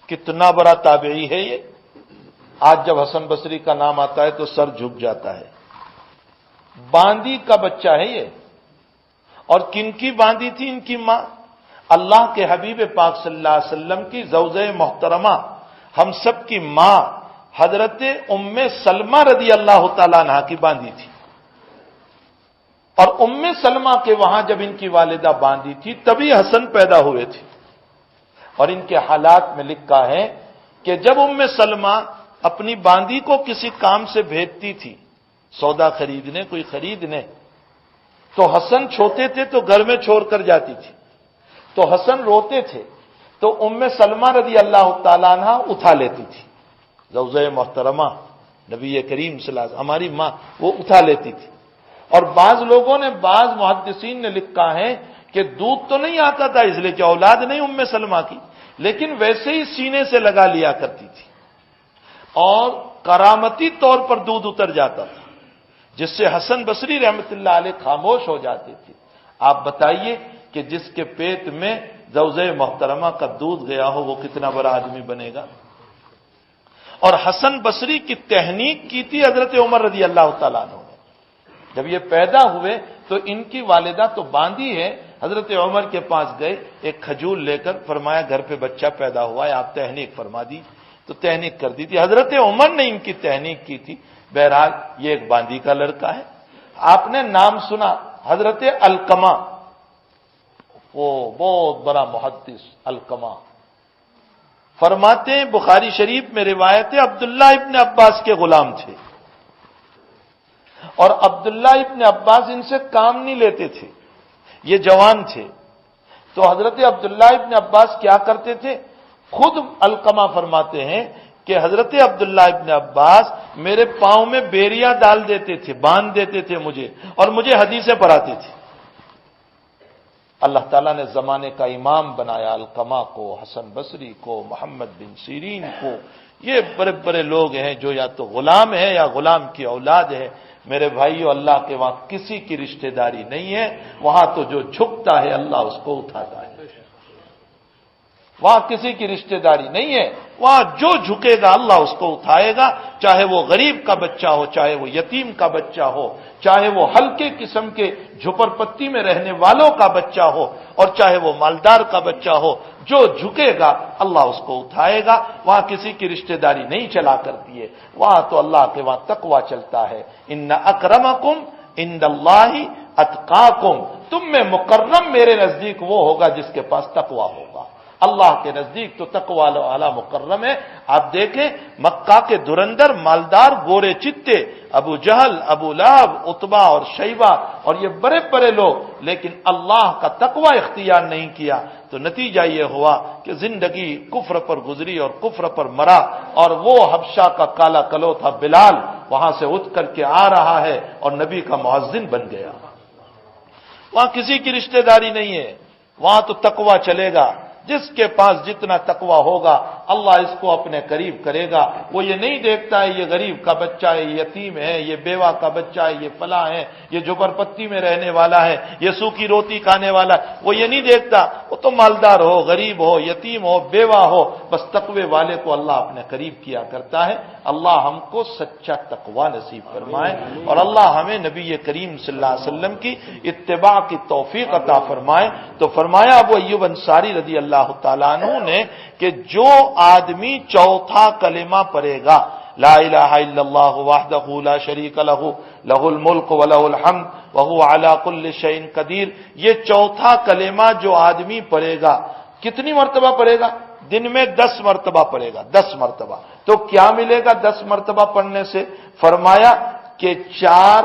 کتنا بڑا تابعی ہے یہ، آج جب حسن بصری کا نام آتا ہے تو سر جھک جاتا ہے۔ باندی کا بچہ ہے یہ، اور کن کی باندی تھی ان کی ماں؟ اللہ کے حبیب پاک صلی اللہ علیہ وسلم کی زوجہ محترمہ، ہم سب کی ماں حضرت ام سلمہ رضی اللہ تعالیٰ عنہ کی باندی تھی، اور ام سلمہ کے وہاں جب ان کی والدہ باندی تھی تبھی حسن پیدا ہوئے تھے۔ اور ان کے حالات میں لکھا ہے کہ جب ام سلمہ اپنی باندی کو کسی کام سے بھیجتی تھی سودا خریدنے، کوئی خریدنے، تو حسن چھوٹے تھے تو گھر میں چھوڑ کر جاتی تھی، تو حسن روتے تھے تو ام سلمہ رضی اللہ تعالیٰ عنہ اٹھا لیتی تھی، زوجہ محترمہ نبی کریم صلی اللہ علیہ وسلم ہماری ماں، وہ اٹھا لیتی تھی۔ اور بعض لوگوں نے، بعض محدثین نے لکھا ہے کہ دودھ تو نہیں آتا تھا، اس لیے کہ اولاد نہیں ام سلمہ کی، لیکن ویسے ہی سینے سے لگا لیا کرتی تھی اور کرامتی طور پر دودھ اتر جاتا تھا، جس سے حسن بصری رحمت اللہ علیہ خاموش ہو جاتے تھے۔ آپ بتائیے کہ جس کے پیٹ میں زوجہ محترمہ کا دودھ گیا ہو وہ کتنا بڑا آدمی بنے گا۔ اور حسن بصری کی تحنیک کی تھی حضرت عمر رضی اللہ تعالیٰ عنہ نے۔ جب یہ پیدا ہوئے تو ان کی والدہ تو باندھی ہے، حضرت عمر کے پاس گئے، ایک کھجور لے کر فرمایا گھر پہ بچہ پیدا ہوا ہے، آپ تحنیک فرما دی، تو تحنیک کر دی تھی۔ حضرت عمر نے ان کی تحنیک کی تھی۔ بہرحال یہ ایک باندی کا لڑکا ہے۔ آپ نے نام سنا حضرت علقمہ، وہ بہت بڑا محدث علقمہ، فرماتے ہیں بخاری شریف میں روایت ہے عبداللہ ابن عباس کے غلام تھے، اور عبداللہ ابن عباس ان سے کام نہیں لیتے تھے، یہ جوان تھے، تو حضرت عبداللہ ابن عباس کیا کرتے تھے؟ خود علقمہ فرماتے ہیں کہ حضرت عبداللہ ابن عباس میرے پاؤں میں بیریاں ڈال دیتے تھے، باندھ دیتے تھے مجھے، اور مجھے حدیثیں پڑھاتے تھے۔ اللہ تعالیٰ نے زمانے کا امام بنایا علقمہ کو، حسن بصری کو، محمد بن سیرین کو۔ یہ بڑے بڑے لوگ ہیں جو یا تو غلام ہے یا غلام کی اولاد ہے۔ میرے بھائیو، اللہ کے وہاں کسی کی رشتہ داری نہیں ہے، وہاں تو جو جھکتا ہے اللہ اس کو اٹھاتا ہے، وہاں کسی کی رشتہ داری نہیں ہے، وہاں جو جھکے گا اللہ اس کو اٹھائے گا، چاہے وہ غریب کا بچہ ہو، چاہے وہ یتیم کا بچہ ہو، چاہے وہ ہلکے قسم کے جھپر پتی میں رہنے والوں کا بچہ ہو، اور چاہے وہ مالدار کا بچہ ہو، جو جھکے گا اللہ اس کو اٹھائے گا۔ وہاں کسی کی رشتہ داری نہیں چلا کرتی ہے، وہاں تو اللہ کے وہاں تقویٰ چلتا ہے۔ ان اکرمکم عند اللہ اتقاکم، تم میں مکرم میرے نزدیک وہ ہوگا جس کے پاس تقویٰ ہوگا۔ اللہ کے نزدیک تو تقویٰ والا مکرم ہے۔ آپ دیکھیں مکہ کے دھرندر مالدار گورے چتے، ابو جہل، ابو لہب، عتبہ اور شیبہ اور یہ بڑے بڑے لوگ، لیکن اللہ کا تقویٰ اختیار نہیں کیا، تو نتیجہ یہ ہوا کہ زندگی کفر پر گزری اور کفر پر مرا۔ اور وہ حبشہ کا کالا کلو تھا بلال، وہاں سے اٹھ کر کے آ رہا ہے اور نبی کا مؤذن بن گیا۔ وہاں کسی کی رشتہ داری نہیں ہے، وہاں تو تقویٰ چلے گا۔ جس کے پاس جتنا تقویٰ ہوگا اللہ اس کو اپنے قریب کرے گا۔ وہ یہ نہیں دیکھتا ہے یہ غریب کا بچہ ہے، یہ یتیم ہے، یہ بیوہ کا بچہ ہے، یہ فلاں ہے، یہ جھپر پتی میں رہنے والا ہے، یہ سوکھی روٹی کھانے والا ہے، وہ یہ نہیں دیکھتا۔ وہ تو مالدار ہو، غریب ہو، یتیم ہو، بیوہ ہو، بس تقوی والے کو اللہ اپنے قریب کیا کرتا ہے۔ اللہ ہم کو سچا تقویٰ نصیب فرمائے، اور اللہ ہمیں نبی کریم صلی اللہ علیہ وسلم کی اتباع کی توفیق عطا فرمائے۔ تو فرمایا ابو ایوب انصاری رضی اللہ تعالیٰ عنہ نے کہ جو آدمی چوتھا کلمہ پڑھے گا، لا الہ الا اللہ وحدہ لا شریک لہ لہ الملک ولہ الحمد وہو علی کل شیء قدیر، یہ چوتھا کلمہ جو آدمی پڑھے گا، کتنی مرتبہ پڑھے گا؟ دن میں 10 مرتبہ پڑھے گا، 10 مرتبہ۔ تو کیا ملے گا 10 مرتبہ پڑھنے سے؟ فرمایا کہ 4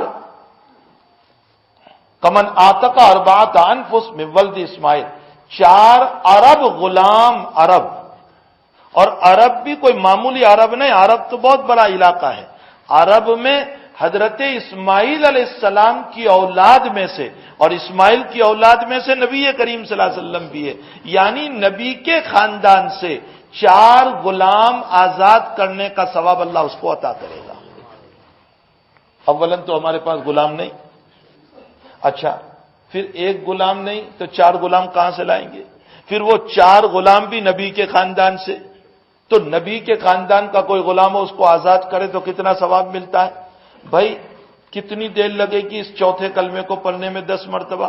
کمن آتق اربعۃ انفس من ولد اسماعیل، 4 ارب غلام، عرب، اور عرب بھی کوئی معمولی عرب نہیں، عرب تو بہت بڑا علاقہ ہے۔ عرب میں حضرت اسماعیل علیہ السلام کی اولاد میں سے، اور اسماعیل کی اولاد میں سے نبی کریم صلی اللہ علیہ وسلم بھی ہے، یعنی نبی کے خاندان سے 4 غلام آزاد کرنے کا ثواب اللہ اس کو عطا کرے گا۔ اولاً تو ہمارے پاس غلام نہیں، اچھا پھر ایک غلام نہیں تو 4 غلام کہاں سے لائیں گے؟ پھر وہ 4 غلام بھی نبی کے خاندان سے، تو نبی کے خاندان کا کوئی غلام ہو اس کو آزاد کرے تو کتنا ثواب ملتا ہے؟ بھائی کتنی دیر لگے گی اس چوتھے کلمے کو پڑھنے میں 10 مرتبہ؟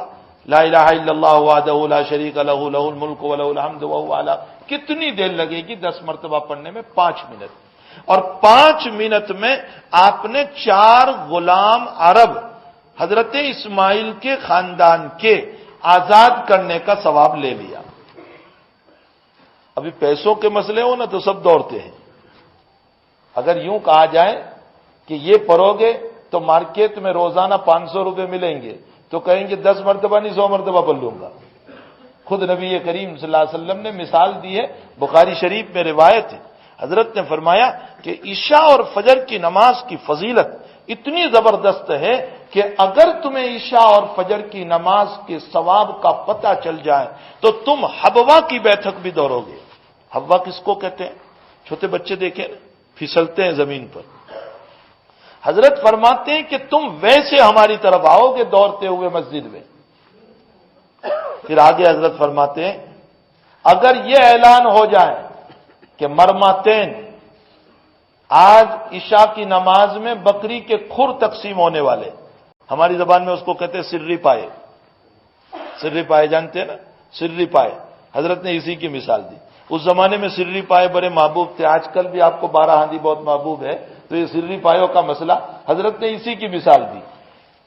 لا الہ الا اللہ وحدہ لا شریک لہ لہ الملک ولہ الحمد وہو علی، کتنی دیر لگے گی 10 مرتبہ پڑھنے میں؟ 5 منٹ، اور 5 منٹ میں آپ نے 4 غلام عرب حضرت اسماعیل کے خاندان کے آزاد کرنے کا ثواب لے لیا۔ ابھی پیسوں کے مسئلے ہو نا تو سب دوڑتے ہیں، اگر یوں کہا جائے کہ یہ پڑھو گے تو مارکیٹ میں روزانہ 500 روپے ملیں گے تو کہیں گے 10 مرتبہ نہیں 100 مرتبہ پڑھ لوں گا. خود نبی کریم صلی اللہ علیہ وسلم نے مثال دی ہے، بخاری شریف میں روایت ہے، حضرت نے فرمایا کہ عشاء اور فجر کی نماز کی فضیلت اتنی زبردست ہے کہ اگر تمہیں عشاء اور فجر کی نماز کے ثواب کا پتہ چل جائے تو تم حبوا کی بیٹھک بھی دوڑو گے. حبوا کس کو کہتے ہیں؟ چھوٹے بچے دیکھیں نا، پھسلتے ہیں زمین پر. حضرت فرماتے ہیں کہ تم ویسے ہماری طرف آؤ گے دوڑتے ہوئے مسجد میں. پھر آگے حضرت فرماتے ہیں اگر یہ اعلان ہو جائے کہ مرماتین، آج عشاء کی نماز میں بکری کے کھر تقسیم ہونے والے، ہماری زبان میں اس کو کہتے ہیں سری پائے. سری پائے جانتے ہیں نا، سری پائے. حضرت نے اسی کی مثال دی. اس زمانے میں سری پائے بڑے محبوب تھے، آج کل بھی آپ کو 12 ہاندی بہت محبوب ہے، تو یہ سری پایوں کا مسئلہ حضرت نے اسی کی مثال دی.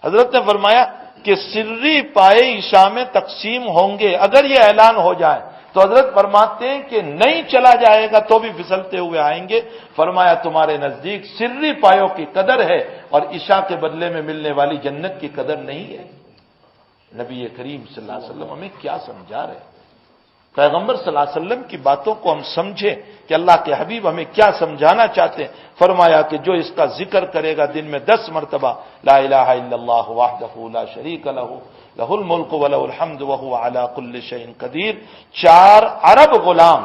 حضرت نے فرمایا کہ سری پائے عشاء میں تقسیم ہوں گے، اگر یہ اعلان ہو جائے تو حضرت فرماتے ہیں کہ نہیں چلا جائے گا تو بھی پھسلتے ہوئے آئیں گے. فرمایا تمہارے نزدیک سری پایوں کی قدر ہے اور عشاء کے بدلے میں ملنے والی جنت کی قدر نہیں ہے. نبی کریم صلی اللہ علیہ وسلم ہمیں کیا سمجھا رہے ہیں؟ پیغمبر صلی اللہ علیہ وسلم کی باتوں کو ہم سمجھیں کہ اللہ کے حبیب ہمیں کیا سمجھانا چاہتے ہیں. فرمایا کہ جو اس کا ذکر کرے گا دن میں 10 مرتبہ لا الہ الا اللہ وحدہ لا شریک لہ لہ الملک ولہ الحمد وہو علی کل شیء قدیر، 4 عرب غلام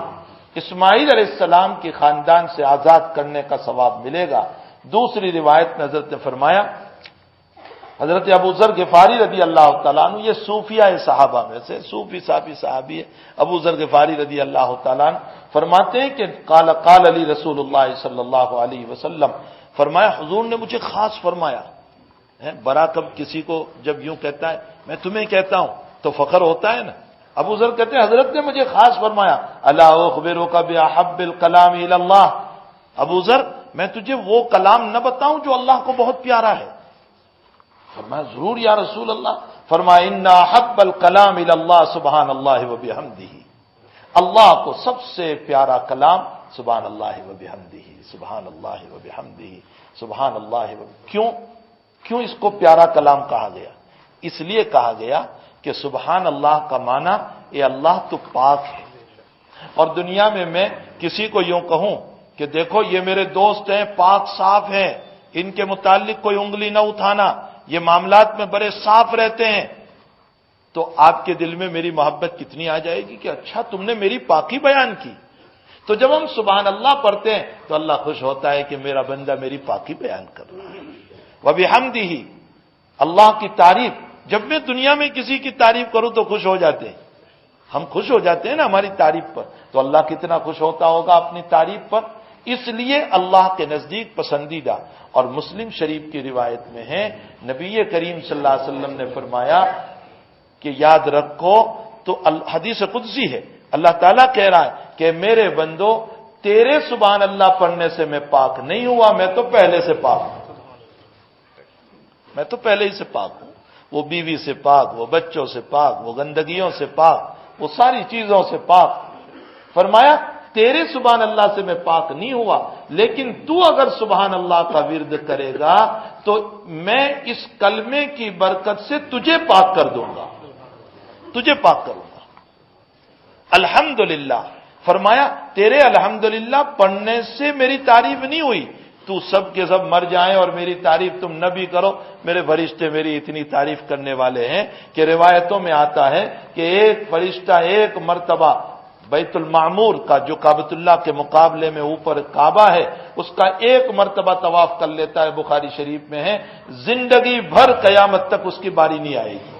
اسماعیل علیہ السلام کے خاندان سے آزاد کرنے کا ثواب ملے گا. دوسری روایت میں حضرت نے فرمایا، حضرت ابو ذر غفاری رضی اللہ تعالیٰ عنہ، یہ صوفیاء صحابہ میں سے صوفی صحابی ہے، ابو ذر غفاری رضی اللہ تعالیٰ عنہ فرماتے ہیں کہ قال علی رسول اللہ صلی اللہ علیہ وسلم، فرمایا حضور نے مجھے خاص فرمایا. برا کب کسی کو جب یوں کہتا ہے میں تمہیں کہتا ہوں تو فخر ہوتا ہے نا. ابو ذر کہتے ہیں حضرت نے مجھے خاص فرمایا، الا اخبرک باحب الکلام الی اللہ، ابو ذر میں تجھے وہ کلام نہ بتاؤں جو اللہ کو بہت پیارا ہے؟ فرمایا ضرور یا رسول اللہ. فرمایا ان احب الکلام الی اللہ سبحان اللہ و بحمدہ، اللہ کو سب سے پیارا کلام سبحان اللہ و بحمدہ، سبحان اللہ و بحمدہ، سبحان اللہ و. کیوں اس کو پیارا کلام کہا گیا؟ اس لیے کہا گیا کہ سبحان اللہ کا معنی اے اللہ تو پاک ہے. اور دنیا میں میں کسی کو یوں کہوں کہ دیکھو یہ میرے دوست ہیں، پاک صاف ہیں، ان کے متعلق کوئی انگلی نہ اٹھانا، یہ معاملات میں بڑے صاف رہتے ہیں، تو آپ کے دل میں میری محبت کتنی آ جائے گی کہ اچھا تم نے میری پاکی بیان کی. تو جب ہم سبحان اللہ پڑھتے ہیں تو اللہ خوش ہوتا ہے کہ میرا بندہ میری پاکی بیان کر رہا ہے. وبحمدہ، اللہ کی تعریف. جب میں دنیا میں کسی کی تعریف کروں تو خوش ہو جاتے ہیں، ہم خوش ہو جاتے ہیں نا ہماری تعریف پر، تو اللہ کتنا خوش ہوتا ہوگا اپنی تعریف پر. اس لیے اللہ کے نزدیک پسندیدہ. اور مسلم شریف کی روایت میں ہے نبی کریم صلی اللہ علیہ وسلم نے فرمایا کہ یاد رکھو، تو حدیث قدسی ہے، اللہ تعالیٰ کہہ رہا ہے کہ میرے بندو تیرے سبحان اللہ پڑھنے سے میں پاک نہیں ہوا، میں تو پہلے سے پاک ہوں، میں تو پہلے ہی سے پاک ہوں. وہ بیوی سے پاک، وہ بچوں سے پاک، وہ گندگیوں سے پاک، وہ ساری چیزوں سے پاک. فرمایا تیرے سبحان اللہ سے میں پاک نہیں ہوا، لیکن تو اگر سبحان اللہ کا ورد کرے گا تو میں اس کلمے کی برکت سے تجھے پاک کر دوں گا، تجھے پاک کروں گا. الحمدللہ، فرمایا تیرے الحمدللہ پڑھنے سے میری تعریف نہیں ہوئی، تو سب کے سب مر جائیں اور میری تعریف تم نہ بھی کرو، میرے فرشتے میری اتنی تعریف کرنے والے ہیں کہ روایتوں میں آتا ہے کہ ایک فرشتہ ایک مرتبہ بیت المعمور کا جو کعبۃ اللہ کے مقابلے میں اوپر کعبہ ہے اس کا ایک مرتبہ طواف کر لیتا ہے، بخاری شریف میں ہے، زندگی بھر قیامت تک اس کی باری نہیں آئے گی.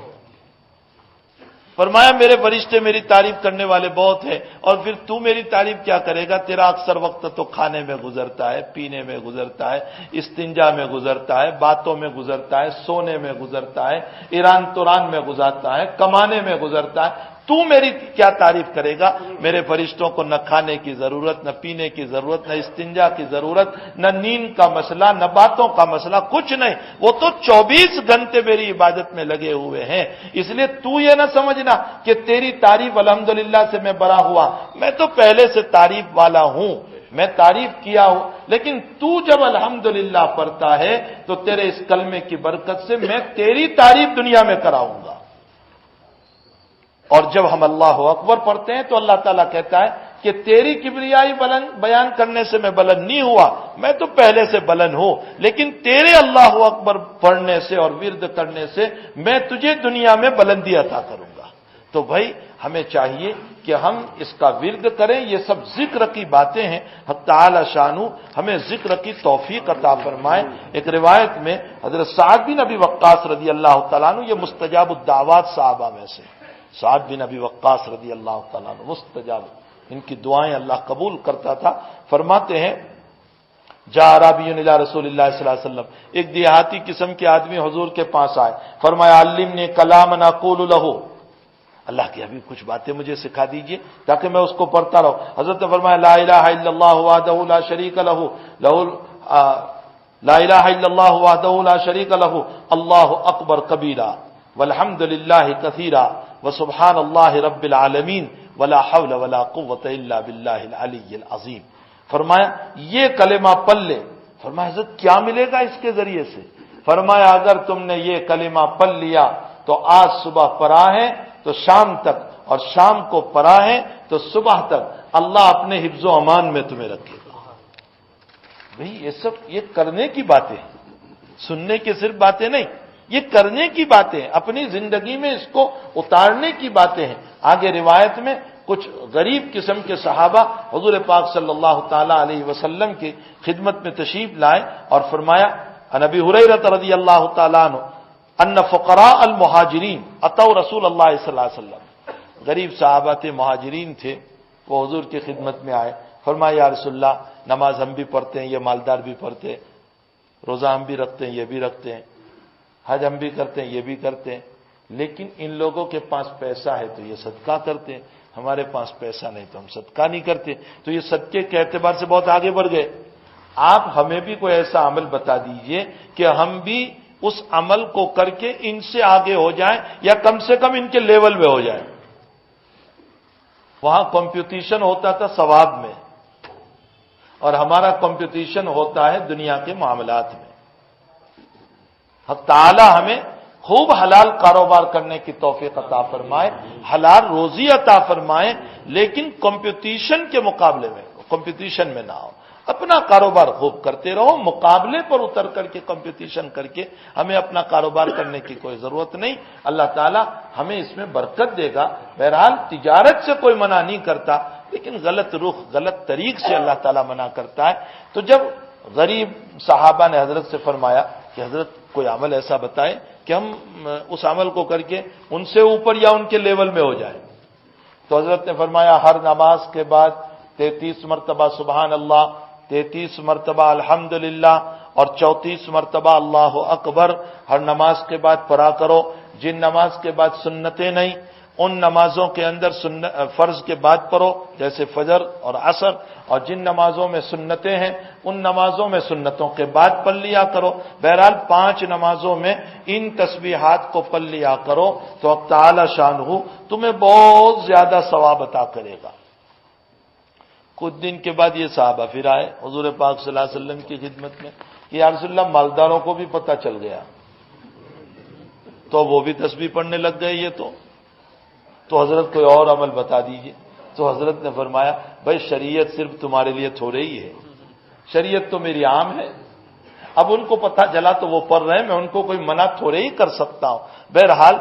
فرمایا میرے فرشتے میری تعریف کرنے والے بہت ہیں، اور پھر تو میری تعریف کیا کرے گا؟ تیرا اکثر وقت تو کھانے میں گزرتا ہے، پینے میں گزرتا ہے، استنجا میں گزرتا ہے، باتوں میں گزرتا ہے، سونے میں گزرتا ہے، ایران توران میں گزرتا ہے، کمانے میں گزرتا ہے، تو میری کیا تعریف کرے گا؟ میرے فرشتوں کو نہ کھانے کی ضرورت، نہ پینے کی ضرورت، نہ استنجا کی ضرورت، نہ نیند کا مسئلہ، نہ باتوں کا مسئلہ، کچھ نہیں. وہ تو 24 گھنٹے میری عبادت میں لگے ہوئے ہیں. اس لیے تو یہ نہ سمجھنا کہ تیری تعریف الحمدللہ سے میں برا ہوا، میں تو پہلے سے تعریف والا ہوں. میں تعریف کیا ہوں، لیکن تو جب الحمدللہ پڑھتا ہے تو تیرے اس کلمے کی برکت سے میں تیری تعریف دنیا میں کراؤں گا۔ اور جب ہم اللہ اکبر پڑھتے ہیں تو اللہ تعالیٰ کہتا ہے کہ تیری کبریائی بیان کرنے سے میں بلند نہیں ہوا، میں تو پہلے سے بلند ہوں، لیکن تیرے اللہ اکبر پڑھنے سے اور ورد کرنے سے میں تجھے دنیا میں بلندی عطا کروں گا۔ تو بھائی ہمیں چاہیے کہ ہم اس کا ورد کریں، یہ سب ذکر کی باتیں ہیں، حق تعالی شانو ہمیں ذکر کی توفیق عطا فرمائے۔ ایک روایت میں حضرت سعد بن ابی وقاص رضی اللہ تعالیٰ عنہ، یہ مستجاب الدعوات صحابہ میں سے، سعد بن ابی وقاص رضی اللہ تعالیٰ عنہ مستجاب، ان کی دعائیں اللہ قبول کرتا تھا، فرماتے ہیں جاء عربی الی رسول اللہ صلی اللہ علیہ وسلم، ایک دیہاتی قسم کے آدمی حضور کے پاس آئے، فرمایا علمنی کلاما اقول له، اللہ کے حبیب کچھ باتیں مجھے سکھا دیجئے تاکہ میں اس کو پڑھتا رہوں۔ حضرت نے فرمایا لا الہ الا اللہ وحدہ لا شریک لہ لا الہ الا اللہ وحدہ لا شریک لہ اللہ اکبر کبیرا والحمد للہ کثیرا وسبحان اللہ رب العالمین ولا حول ولا قوۃ الا باللہ العلی العظیم۔ فرمایا یہ کلمہ پڑھ لے۔ فرمایا حضرت کیا ملے گا اس کے ذریعے سے؟ فرمایا اگر تم نے یہ کلمہ پڑھ لیا تو آج صبح پڑھا ہے تو شام تک، اور شام کو پڑھا ہے تو صبح تک اللہ اپنے حفظ و امان میں تمہیں رکھے گا۔ بھئی یہ سب یہ کرنے کی باتیں ہیں، سننے کی صرف باتیں نہیں، یہ کرنے کی باتیں ہیں، اپنی زندگی میں اس کو اتارنے کی باتیں ہیں۔ آگے روایت میں کچھ غریب قسم کے صحابہ حضور پاک صلی اللہ تعالی علیہ وسلم کی خدمت میں تشریف لائے اور فرمایا عن ابی ہریرہ رضی اللہ تعالی عنہ ان فقراء المہاجرین اتوا رسول اللہ صلی اللہ علیہ وسلم، غریب صحابہ تھے، مہاجرین تھے، وہ حضور کی خدمت میں آئے، فرمایا یا رسول اللہ نماز ہم بھی پڑھتے ہیں، یہ مالدار بھی پڑھتے ہیں، روزہ ہم بھی رکھتے ہیں، یہ بھی رکھتے ہیں، حج ہم بھی کرتے ہیں، یہ بھی کرتے ہیں، لیکن ان لوگوں کے پاس پیسہ ہے تو یہ صدقہ کرتے ہیں، ہمارے پاس پیسہ نہیں تو ہم صدقہ نہیں کرتے، تو یہ صدقے کے اعتبار سے بہت آگے بڑھ گئے۔ آپ ہمیں بھی کوئی ایسا عمل بتا دیجئے کہ ہم بھی اس عمل کو کر کے ان سے آگے ہو جائیں، یا کم سے کم ان کے لیول میں ہو جائیں۔ وہاں کمپٹیشن ہوتا تھا ثواب میں، اور ہمارا کمپٹیشن ہوتا ہے دنیا کے معاملات میں۔ حق تعالی ہمیں خوب حلال کاروبار کرنے کی توفیق عطا فرمائے، حلال روزی عطا فرمائے، لیکن کمپٹیشن کے مقابلے میں، کمپٹیشن میں نہ ہو، اپنا کاروبار خوب کرتے رہو، مقابلے پر اتر کر کے کمپٹیشن کر کے ہمیں اپنا کاروبار کرنے کی کوئی ضرورت نہیں۔ اللہ تعالیٰ ہمیں اس میں برکت دے گا۔ بہرحال تجارت سے کوئی منع نہیں کرتا، لیکن غلط رخ غلط طریق سے اللہ تعالیٰ منع کرتا ہے۔ تو جب غریب صحابہ نے حضرت سے فرمایا کہ حضرت کوئی عمل ایسا بتائے کہ ہم اس عمل کو کر کے ان سے اوپر یا ان کے لیول میں ہو جائیں، تو حضرت نے فرمایا ہر نماز کے بعد 33 مرتبہ سبحان اللہ، 33 مرتبہ الحمدللہ اور 34 مرتبہ اللہ اکبر ہر نماز کے بعد پڑھا کرو۔ جن نماز کے بعد سنتیں نہیں، ان نمازوں کے اندر فرض کے بعد پڑھو جیسے فجر اور عصر، اور جن نمازوں میں سنتیں ہیں ان نمازوں میں سنتوں کے بعد پڑھ لیا کرو۔ بہرحال 5 نمازوں میں ان تسبیحات کو پڑھ لیا کرو تو اب تعالی شانہ تمہیں بہت زیادہ ثواب عطا کرے گا۔ کچھ دن کے بعد یہ صحابہ پھر آئے حضور پاک صلی اللہ علیہ وسلم کی خدمت میں کہ یا رسول اللہ مالداروں کو بھی پتہ چل گیا تو وہ بھی تسبیح پڑھنے لگ گئے، یہ تو حضرت کوئی اور عمل بتا دیجئے۔ تو حضرت نے فرمایا بھائی شریعت صرف تمہارے لیے تھوڑے ہی ہے، شریعت تو میری عام ہے، اب ان کو پتہ چلا تو وہ پڑھ رہے ہیں، میں ان کو کوئی منع تھوڑے ہی کر سکتا ہوں۔ بہرحال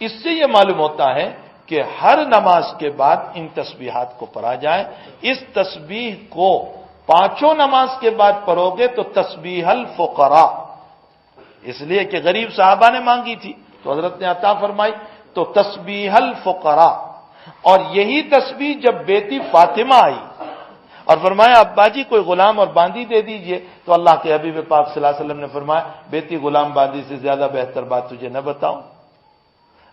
اس سے یہ معلوم ہوتا ہے کہ ہر نماز کے بعد ان تسبیحات کو پڑھا جائے۔ اس تسبیح کو 5 نماز کے بعد پڑھو گے تو تسبیح الفقراء، اس لیے کہ غریب صحابہ نے مانگی تھی تو حضرت نے عطا فرمائی، تو تسبیح الفقراء۔ اور یہی تسبیح جب بیٹی فاطمہ آئی اور فرمایا ابا جی کوئی غلام اور باندی دے دیجئے، تو اللہ کے حبیب پاک صلی اللہ علیہ وسلم نے فرمایا بیٹی غلام باندی سے زیادہ بہتر بات تجھے نہ بتاؤں؟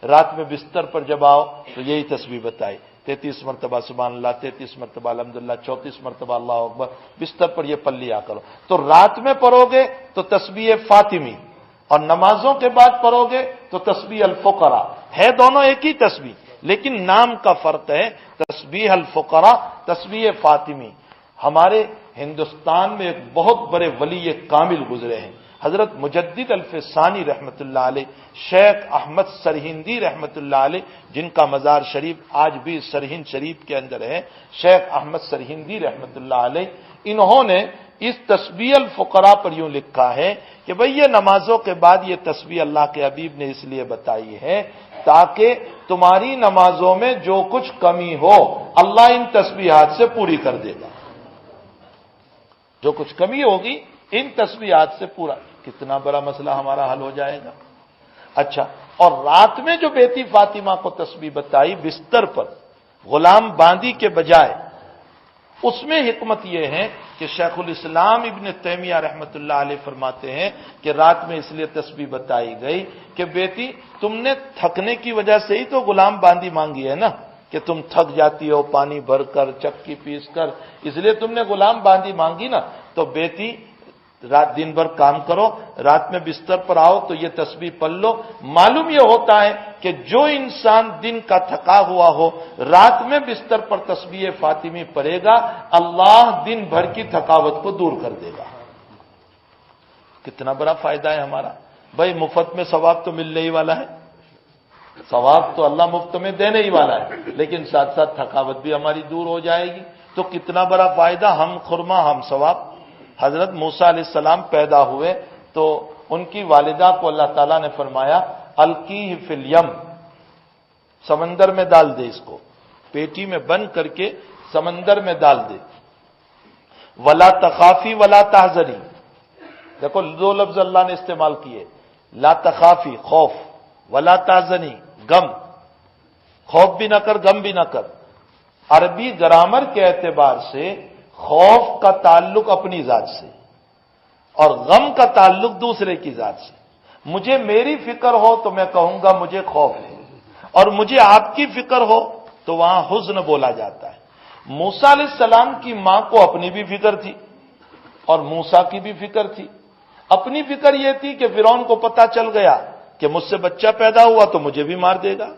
رات میں بستر پر جب آؤ تو یہی تسبیح بتائی، 33 مرتبہ سبحان اللہ، 33 مرتبہ الحمدللہ، 34 مرتبہ اللہ اکبر، بستر پر یہ پڑھ لیا کرو۔ تو رات میں پڑھو گے تو تسبیح فاطمی، اور نمازوں کے بعد پڑھو گے تو تسبیح الفقراء، ہے دونوں ایک ہی تسبیح لیکن نام کا فرق ہے، تسبیح الفقراء تسبیح فاطمی۔ ہمارے ہندوستان میں ایک بہت بڑے ولی کامل گزرے ہیں، حضرت مجدد الفسانی رحمت اللہ علیہ، شیخ احمد سرہندی رحمت اللہ علیہ، جن کا مزار شریف آج بھی سرہند شریف کے اندر ہے، شیخ احمد سرہندی رحمت اللہ علیہ، انہوں نے اس تسبیح الفقراء پر یوں لکھا ہے کہ بھئی یہ نمازوں کے بعد یہ تسبیح اللہ کے حبیب نے اس لیے بتائی ہے تاکہ تمہاری نمازوں میں جو کچھ کمی ہو اللہ ان تسبیحات سے پوری کر دے گا، جو کچھ کمی ہوگی ان تسبیحات سے پورا، کتنا بڑا مسئلہ ہمارا حل ہو جائے گا۔ اچھا، اور رات میں جو بیٹی فاطمہ کو تسبیح بتائی بستر پر غلام باندی کے بجائے، اس میں حکمت یہ ہے کہ شیخ الاسلام ابن تیمیہ رحمت اللہ علیہ فرماتے ہیں کہ رات میں اس لیے تسبیح بتائی گئی کہ بیٹی تم نے تھکنے کی وجہ سے ہی تو غلام باندی مانگی ہے نا، کہ تم تھک جاتی ہو پانی بھر کر چکی پیس کر، اس لیے تم نے غلام باندی مانگی نا، تو بیٹی رات دن بھر کام کرو، رات میں بستر پر آؤ تو یہ تسبیح پڑھ لو۔ معلوم یہ ہوتا ہے کہ جو انسان دن کا تھکا ہوا ہو رات میں بستر پر تسبیح فاطمی پڑھے گا، اللہ دن بھر کی تھکاوٹ کو دور کر دے گا۔ کتنا بڑا فائدہ ہے ہمارا، بھائی مفت میں ثواب تو ملنے ہی والا ہے، ثواب تو اللہ مفت میں دینے ہی والا ہے، لیکن ساتھ ساتھ تھکاوٹ بھی ہماری دور ہو جائے گی، تو کتنا بڑا فائدہ، ہم خرما ہم ثواب۔ حضرت موسیٰ علیہ السلام پیدا ہوئے تو ان کی والدہ کو اللہ تعالیٰ نے فرمایا القیہ فی الیم، سمندر میں ڈال دے، اس کو پیٹی میں بند کر کے سمندر میں ڈال دے۔ ولا تخافی ولا تحزنی، دیکھو دو لفظ اللہ نے استعمال کیے، لا تخافی خوف، ولا تحزنی غم، خوف بھی نہ کر غم بھی نہ کر۔ عربی گرامر کے اعتبار سے خوف کا تعلق اپنی ذات سے اور غم کا تعلق دوسرے کی ذات سے۔ مجھے میری فکر ہو تو میں کہوں گا مجھے خوف ہے، اور مجھے آپ کی فکر ہو تو وہاں حزن بولا جاتا ہے۔ موسیٰ علیہ السلام کی ماں کو اپنی بھی فکر تھی اور موسیٰ کی بھی فکر تھی۔ اپنی فکر یہ تھی کہ فرعون کو پتا چل گیا کہ مجھ سے بچہ پیدا ہوا تو مجھے بھی مار دے گا،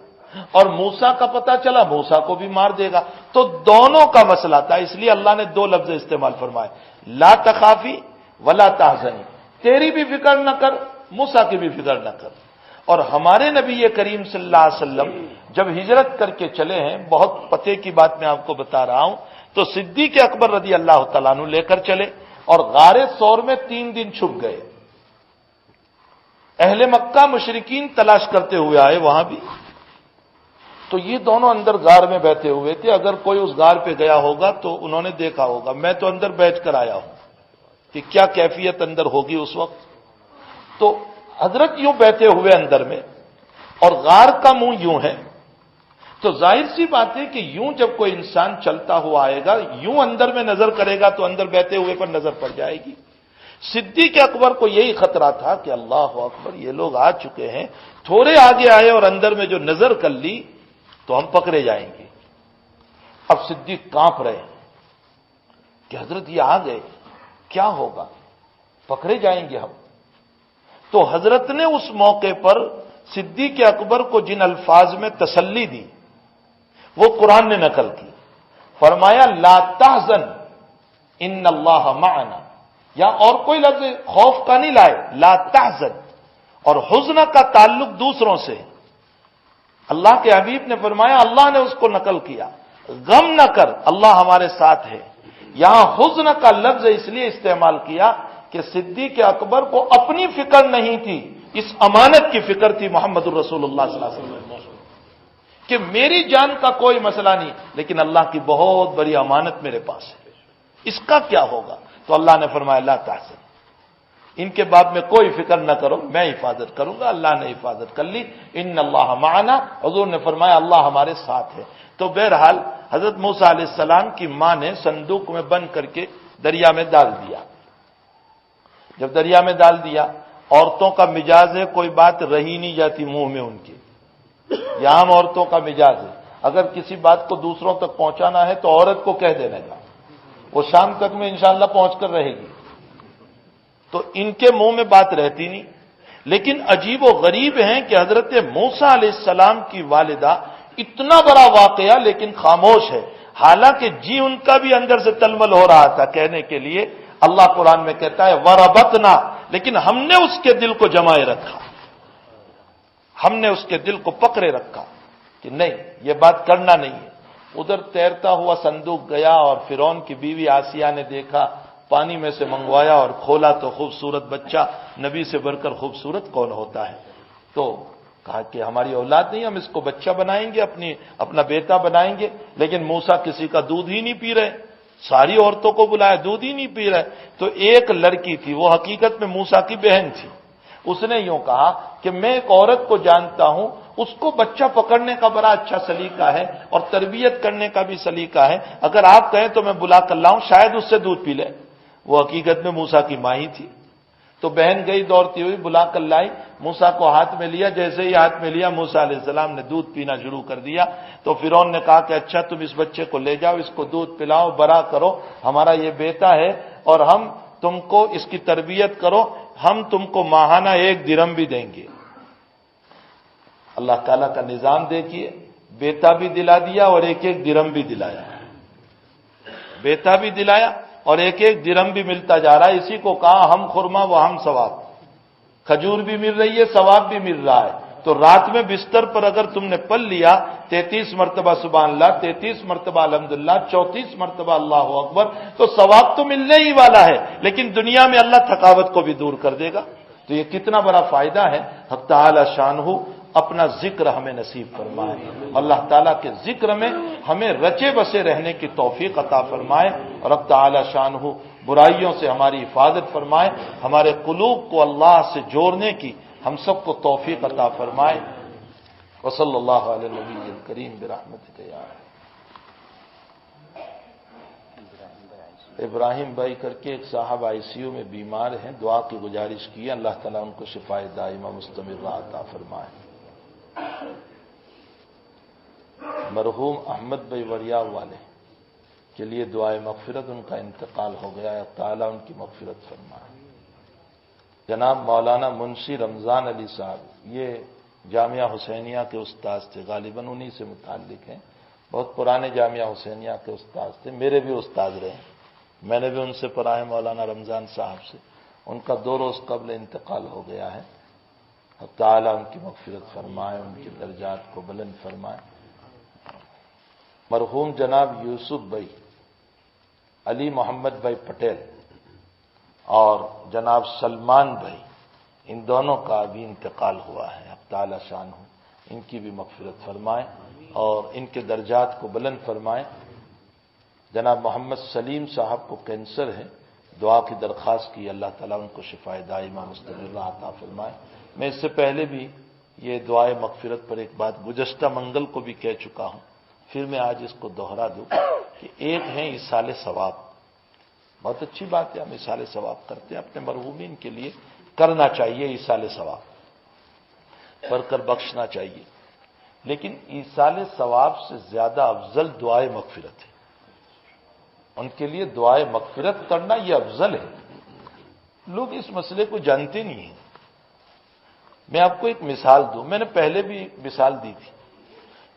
اور موسیٰ کا پتا چلا موسیٰ کو بھی مار دے گا، تو دونوں کا مسئلہ تھا، اس لیے اللہ نے دو لفظ استعمال فرمائے، لا تخافی ولا تحزنی، تیری بھی فکر نہ کر موسیٰ کی بھی فکر نہ کر۔ اور ہمارے نبی کریم صلی اللہ علیہ وسلم جب ہجرت کر کے چلے ہیں، بہت پتے کی بات میں آپ کو بتا رہا ہوں، تو صدیق اکبر رضی اللہ تعالیٰ عنہ لے کر چلے اور غار ثور میں 3 دن چھپ گئے۔ اہل مکہ مشرکین تلاش کرتے ہوئے آئے وہاں بھی، تو یہ دونوں اندر غار میں بیٹھے ہوئے تھے، اگر کوئی اس غار پہ گیا ہوگا تو انہوں نے دیکھا ہوگا، میں تو اندر بیٹھ کر آیا ہوں کہ کیا کیفیت اندر ہوگی اس وقت۔ تو حضرت یوں بیٹھے ہوئے اندر میں اور غار کا منہ یوں ہے، تو ظاہر سی بات ہے کہ یوں جب کوئی انسان چلتا ہوا آئے گا، یوں اندر میں نظر کرے گا تو اندر بیٹھے ہوئے پر نظر پڑ جائے گی۔ صدیق اکبر کو یہی خطرہ تھا کہ اللہ اکبر، یہ لوگ آ چکے ہیں، تھوڑے آگے آئے اور اندر میں جو نظر کر لی تو ہم پکڑے جائیں گے۔ اب صدیق کانپ رہے ہیں کہ حضرت یہ آ گئے، کیا ہوگا، پکڑے جائیں گے ہم۔ تو حضرت نے اس موقع پر صدیق اکبر کو جن الفاظ میں تسلی دی وہ قرآن نے نقل کی، فرمایا لا تحزن ان اللہ معنا، یا اور کوئی لفظ خوف کا نہیں لائے، لا تحزن، اور حزن کا تعلق دوسروں سے۔ اللہ کے حبیب نے فرمایا، اللہ نے اس کو نقل کیا، غم نہ کر اللہ ہمارے ساتھ ہے۔ یہاں حزن کا لفظ اس لیے استعمال کیا کہ صدیق اکبر کو اپنی فکر نہیں تھی، اس امانت کی فکر تھی محمد الرسول اللہ صلی اللہ علیہ وسلم، کہ میری جان کا کوئی مسئلہ نہیں، لیکن اللہ کی بہت بڑی امانت میرے پاس ہے، اس کا کیا ہوگا؟ تو اللہ نے فرمایا لا تحزن، ان کے باب میں کوئی فکر نہ کرو، میں حفاظت کروں گا۔ اللہ نے حفاظت کر لی، ان اللہ معنا، حضور نے فرمایا اللہ ہمارے ساتھ ہے۔ تو بہرحال حضرت موسیٰ علیہ السلام کی ماں نے صندوق میں بند کر کے دریا میں ڈال دیا۔ جب دریا میں ڈال دیا، عورتوں کا مزاج ہے کوئی بات رہی نہیں جاتی منہ میں ان کے، یہ عام عورتوں کا مزاج ہے، اگر کسی بات کو دوسروں تک پہنچانا ہے تو عورت کو کہہ دینے کا، وہ شام تک میں انشاءاللہ پہنچ کر رہے گی، تو ان کے منہ میں بات رہتی نہیں۔ لیکن عجیب و غریب ہیں کہ حضرت موسیٰ علیہ السلام کی والدہ، اتنا بڑا واقعہ لیکن خاموش ہے، حالانکہ جی ان کا بھی اندر سے تلمل ہو رہا تھا کہنے کے لیے. اللہ قرآن میں کہتا ہے وَرَبَطْنَا، لیکن ہم نے اس کے دل کو جمائے رکھا، ہم نے اس کے دل کو پکڑے رکھا کہ نہیں یہ بات کرنا نہیں ہے. ادھر تیرتا ہوا صندوق گیا اور فرعون کی بیوی آسیہ نے دیکھا، پانی میں سے منگوایا اور کھولا تو خوبصورت بچہ. نبی سے بڑھ کر خوبصورت کون ہوتا ہے؟ تو کہا کہ ہماری اولاد نہیں، ہم اس کو بچہ بنائیں گے، اپنا بیٹا بنائیں گے. لیکن موسیٰ کسی کا دودھ ہی نہیں پی رہے، ساری عورتوں کو بلایا، دودھ ہی نہیں پی رہے. تو ایک لڑکی تھی، وہ حقیقت میں موسیٰ کی بہن تھی. اس نے یوں کہا کہ میں ایک عورت کو جانتا ہوں، اس کو بچہ پکڑنے کا بڑا اچھا سلیقہ ہے اور تربیت کرنے کا بھی سلیقہ ہے، اگر آپ کہیں تو میں بلا کر لاؤں، شاید اس سے دودھ پی لے. وہ حقیقت میں موسیٰ کی ماں ہی تھی. تو بہن گئی دوڑتی ہوئی، بلا کر لائی، موسیٰ کو ہاتھ میں لیا. جیسے ہی ہاتھ میں لیا، موسیٰ علیہ السلام نے دودھ پینا شروع کر دیا. تو فرعون نے کہا کہ اچھا تم اس بچے کو لے جاؤ، اس کو دودھ پلاؤ، بڑا کرو، ہمارا یہ بیٹا ہے اور ہم تم کو اس کی تربیت کرو، ہم تم کو ماہانہ 1 درہم بھی دیں گے. اللہ تعالیٰ کا نظام دیکھیے، بیٹا بھی دلا دیا اور 1 درہم بھی دلایا، بیٹا بھی دلایا اور 1 درہم بھی ملتا جا رہا ہے. اسی کو کہا ہم خرما وہ ہم ثواب، کھجور بھی مل رہی ہے، ثواب بھی مل رہا ہے. تو رات میں بستر پر اگر تم نے پل لیا 33 مرتبہ سبحان اللہ، 33 مرتبہ الحمدللہ، 34 مرتبہ اللہ اکبر، تو ثواب تو ملنے ہی والا ہے، لیکن دنیا میں اللہ تھکاوٹ کو بھی دور کر دے گا. تو یہ کتنا بڑا فائدہ ہے. حق تعالی شانہ اپنا ذکر ہمیں نصیب فرمائے، اللہ تعالیٰ کے ذکر میں ہمیں رچے بسے رہنے کی توفیق عطا فرمائے، اور رب تعالی شانہ برائیوں سے ہماری حفاظت فرمائے، ہمارے قلوب کو اللہ سے جوڑنے کی ہم سب کو توفیق عطا فرمائے. وصلی اللہ علیہ نبی الکریم برحمتک یا ابراہیم بھائی کر کے ایک صاحب ICU میں بیمار ہیں، دعا کی گزارش کی ہے، اللہ تعالیٰ ان کو شفائے دائمہ مستمرہ عطا فرمائے. مرحوم احمد بھائی وڑیا والے کے لیے دعائے مغفرت، ان کا انتقال ہو گیا ہے، تعالیٰ ان کی مغفرت فرمائے. جناب مولانا منشی رمضان علی صاحب، یہ جامعہ حسینیہ کے استاد تھے، غالباً انہی سے متعلق ہیں، بہت پرانے جامعہ حسینیہ کے استاد تھے، میرے بھی استاد رہے ہیں، میں نے بھی ان سے پڑھا ہے مولانا رمضان صاحب سے. ان کا 2 روز قبل انتقال ہو گیا ہے. اب تعالیٰ ان کی مغفرت فرمائے، ان کے درجات کو بلند فرمائے. مرحوم جناب یوسف بھائی، علی محمد بھائی پٹیل اور جناب سلمان بھائی، ان دونوں کا بھی انتقال ہوا ہے. اب تعالیٰ شان ہو ان کی بھی مغفرت فرمائے اور ان کے درجات کو بلند فرمائے. جناب محمد سلیم صاحب کو کینسر ہے، دعا کی درخواست کی، اللہ تعالیٰ ان کو شفائے دائمہ مستمرہ عطا فرمائے. میں اس سے پہلے بھی یہ دعائے مغفرت پر ایک بات گزشتہ منگل کو بھی کہہ چکا ہوں، پھر میں آج اس کو دوہرا دوں کہ ایک ہے ایصال ثواب. بہت اچھی بات ہے، ہم ایصال ثواب کرتے ہیں، اپنے مرحومین کے لیے کرنا چاہیے. ایصال ثواب پڑھ کر بخشنا چاہیے، لیکن ایصال ثواب سے زیادہ افضل دعائے مغفرت ہے. ان کے لیے دعائے مغفرت کرنا یہ افضل ہے. لوگ اس مسئلے کو جانتے نہیں ہیں. میں آپ کو ایک مثال دوں، میں نے پہلے بھی مثال دی تھی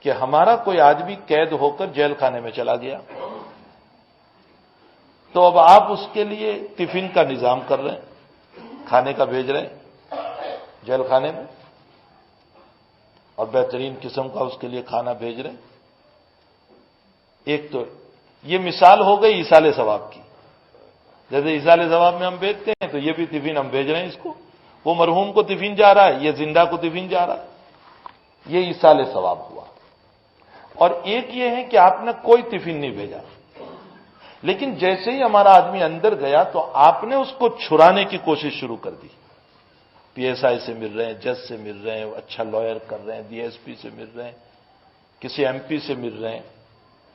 کہ ہمارا کوئی آدمی قید ہو کر جیل خانے میں چلا گیا، تو اب آپ اس کے لیے ٹفن کا نظام کر رہے ہیں، کھانے کا بھیج رہے ہیں جیل خانے میں، اور بہترین قسم کا اس کے لیے کھانا بھیج رہے ہیں. ایک تو یہ مثال ہو گئی ایصال ثواب کی. جیسے ایصال ثواب میں ہم بھیجتے ہیں تو یہ بھی ٹفن ہم بھیج رہے ہیں اس کو، وہ مرحوم کو ٹفن جا رہا ہے، یہ زندہ کو ٹفن جا رہا ہے. یہ ایصال ثواب ہوا. اور ایک یہ ہے کہ آپ نے کوئی ٹفن نہیں بھیجا، لیکن جیسے ہی ہمارا آدمی اندر گیا تو آپ نے اس کو چھڑانے کی کوشش شروع کر دی. PSI سے مل رہے ہیں، جج سے مل رہے ہیں، اچھا لائر کر رہے ہیں، DSP سے مل رہے ہیں، کسی MP سے مل رہے ہیں،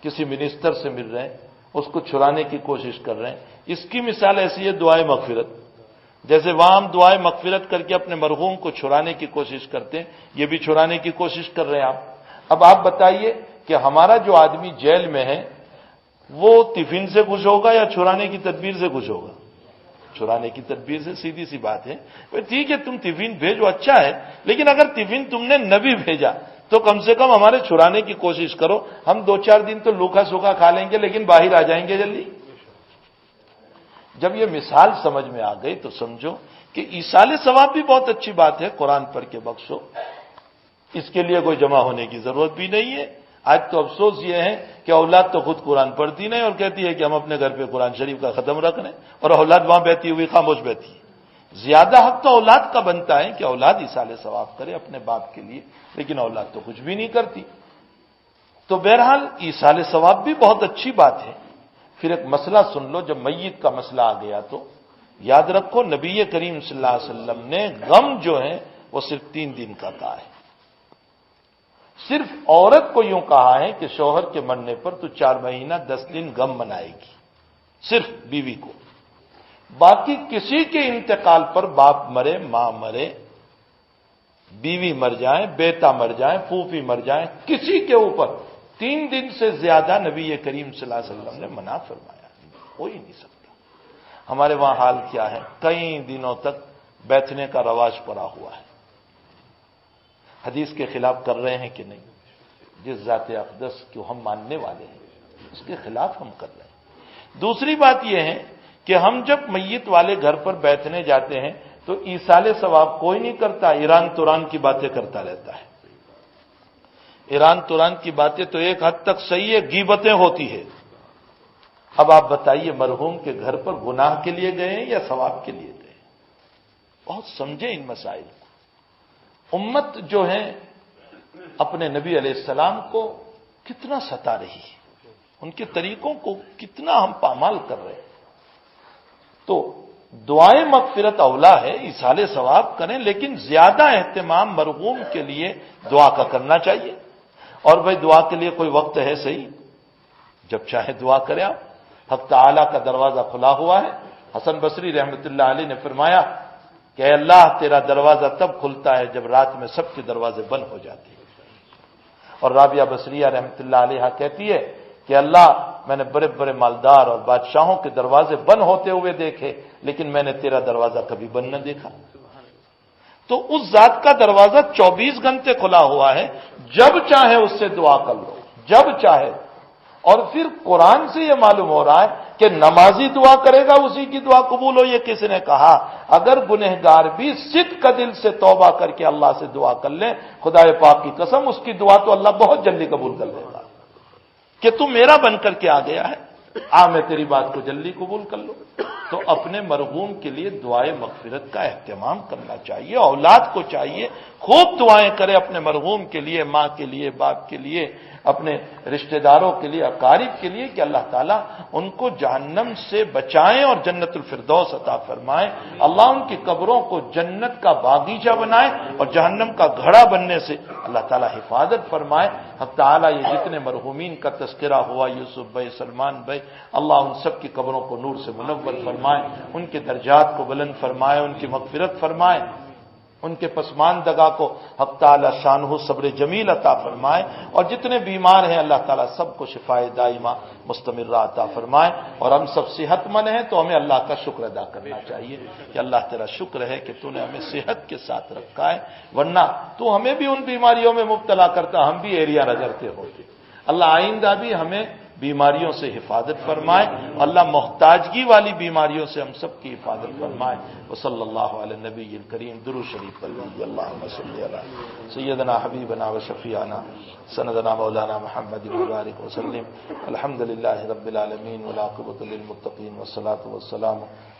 کسی منسٹر سے مل رہے ہیں، اس کو چھڑانے کی کوشش کر رہے ہیں. اس کی مثال ایسی ہے دعائے مغفرت. جیسے وہاں ہم دعائے مغفرت کر کے اپنے مرحوم کو چھڑانے کی کوشش کرتے ہیں، یہ بھی چھڑانے کی کوشش کر رہے ہیں آپ. اب آپ بتائیے کہ ہمارا جو آدمی جیل میں ہے وہ ٹفن سے خوش ہوگا یا چھڑانے کی تدبیر سے خوش ہوگا؟ چھڑانے کی تدبیر سے. سیدھی سی بات ہے. ٹھیک ہے تم ٹفن بھیجو، اچھا ہے، لیکن اگر ٹفن تم نے نہ بھی بھیجا تو کم سے کم ہمارے چھڑانے کی کوشش کرو. ہم 2-4 دن تو لوکھا سوکھا کھا لیں گے لیکن باہر آ جائیں گے جلدی. جب یہ مثال سمجھ میں آ گئی تو سمجھو کہ ایصال ثواب بھی بہت اچھی بات ہے. قرآن پڑھ کے بخشو، اس کے لیے کوئی جمع ہونے کی ضرورت بھی نہیں ہے. آج تو افسوس یہ ہے کہ اولاد تو خود قرآن پڑھتی نہیں اور کہتی ہے کہ ہم اپنے گھر پہ قرآن شریف کا ختم رکھ رہے ہیں، اور اولاد وہاں بیٹھی ہوئی خاموش بیٹھی ہے. زیادہ حق تو اولاد کا بنتا ہے کہ اولاد ایصال ثواب کرے اپنے باپ کے لیے، لیکن اولاد تو کچھ بھی نہیں کرتی. تو بہرحال ایصال ثواب بھی بہت اچھی بات ہے. پھر ایک مسئلہ سن لو، جب میت کا مسئلہ آ گیا تو یاد رکھو نبی کریم صلی اللہ علیہ وسلم نے غم جو ہے وہ صرف 3 دن کا کہا ہے. صرف عورت کو یوں کہا ہے کہ شوہر کے مرنے پر تو 4 مہینہ 10 دن غم منائے گی، صرف بیوی کو. باقی کسی کے انتقال پر باپ مرے، ماں مرے، بیوی مر جائیں، بیٹا مر جائیں، پھوپھی مر جائیں، کسی کے اوپر 3 دن سے زیادہ نبی کریم صلی اللہ علیہ وسلم نے منع فرمایا. ہو ہی نہیں سکتا. ہمارے وہاں حال کیا ہے، کئی دنوں تک بیٹھنے کا رواج پڑا ہوا ہے. حدیث کے خلاف کر رہے ہیں کہ نہیں؟ جس ذات اقدس کو ہم ماننے والے ہیں اس کے خلاف ہم کر رہے ہیں. دوسری بات یہ ہے کہ ہم جب میت والے گھر پر بیٹھنے جاتے ہیں تو ایصال ثواب کوئی نہیں کرتا، ایران توران کی باتیں کرتا رہتا ہے. ایران توران کی باتیں تو ایک حد تک صحیح ہے، غیبتیں ہوتی ہے. اب آپ بتائیے مرحوم کے گھر پر گناہ کے لیے گئے ہیں یا ثواب کے لیے گئے ہیں؟ بہت سمجھیں ان مسائل کو. امت جو ہے اپنے نبی علیہ السلام کو کتنا ستا رہی ہے، ان کے طریقوں کو کتنا ہم پامال کر رہے ہیں. تو دعائیں مغفرت اولا ہے، ایصال ثواب کریں، لیکن زیادہ اہتمام مرحوم کے لیے دعا کا کرنا چاہیے. اور بھائی دعا کے لیے کوئی وقت ہے صحیح، جب چاہے دعا کریں آپ. حق تعالی کا دروازہ کھلا ہوا ہے. حسن بصری رحمۃ اللہ علیہ نے فرمایا کہ اے اللہ تیرا دروازہ تب کھلتا ہے جب رات میں سب کے دروازے بند ہو جاتے ہیں. اور رابعہ بصریہ رحمۃ اللہ علیہ کہتی ہے کہ اللہ میں نے بڑے بڑے مالدار اور بادشاہوں کے دروازے بند ہوتے ہوئے دیکھے لیکن میں نے تیرا دروازہ کبھی بند نہ دیکھا. تو اس ذات کا دروازہ 24 گھنٹے کھلا ہوا ہے، جب چاہے اس سے دعا کر لو، جب چاہے. اور پھر قرآن سے یہ معلوم ہو رہا ہے کہ نمازی دعا کرے گا اسی کی دعا قبول ہو. یہ کس نے کہا؟ اگر گنہگار بھی صدق کا دل سے توبہ کر کے اللہ سے دعا کر لیں، خدا پاک کی قسم اس کی دعا تو اللہ بہت جلدی قبول کر لے گا. کہ تم میرا بن کر کے آ گیا ہے، میں تیری بات کو جلدی قبول کر لوں. تو اپنے مرحوم کے لیے دعائیں مغفرت کا اہتمام کرنا چاہیے. اولاد کو چاہیے خوب دعائیں کرے اپنے مرحوم کے لیے، ماں کے لیے، باپ کے لیے، اپنے رشتہ داروں کے لیے، اقارب کے لیے، کہ اللہ تعالیٰ ان کو جہنم سے بچائیں اور جنت الفردوس عطا فرمائیں. اللہ ان کی قبروں کو جنت کا باغیچہ بنائے اور جہنم کا گھڑا بننے سے اللہ تعالیٰ حفاظت فرمائے. حق تعالیٰ یہ جتنے مرحومین کا تذکرہ ہوا، یوسف بھائی، سلمان بھائی، اللہ ان سب کی قبروں کو نور سے منور فرمائے، ان کے درجات کو بلند فرمائے، ان کی مغفرت فرمائے، ان کے پسماندگا کو حق تعالی شانہ صبر جمیل عطا فرمائے. اور جتنے بیمار ہیں اللہ تعالیٰ سب کو شفائے دائمہ مستمرہ عطا فرمائے. اور ہم سب صحت مند ہیں تو ہمیں اللہ کا شکر ادا کرنا چاہیے کہ اللہ تیرا شکر ہے کہ تو نے ہمیں صحت کے ساتھ رکھا ہے، ورنہ تو ہمیں بھی ان بیماریوں میں مبتلا کرتا، ہم بھی ایریا رگڑتے ہوتے. اللہ آئندہ بھی ہمیں بیماریوں سے حفاظت فرمائے. اللہ محتاجگی والی بیماریوں سے ہم سب کی حفاظت فرمائے. وصلی اللہ علی النبی الکریم. درود شریف پڑھیے. اللہم صلی علی سیدنا حبیبنا و شفیعنا سندنا مولانا محمد وبارک وسلم. الحمد للہ رب العالمین والعاقبۃ للمتقین والصلاۃ والسلام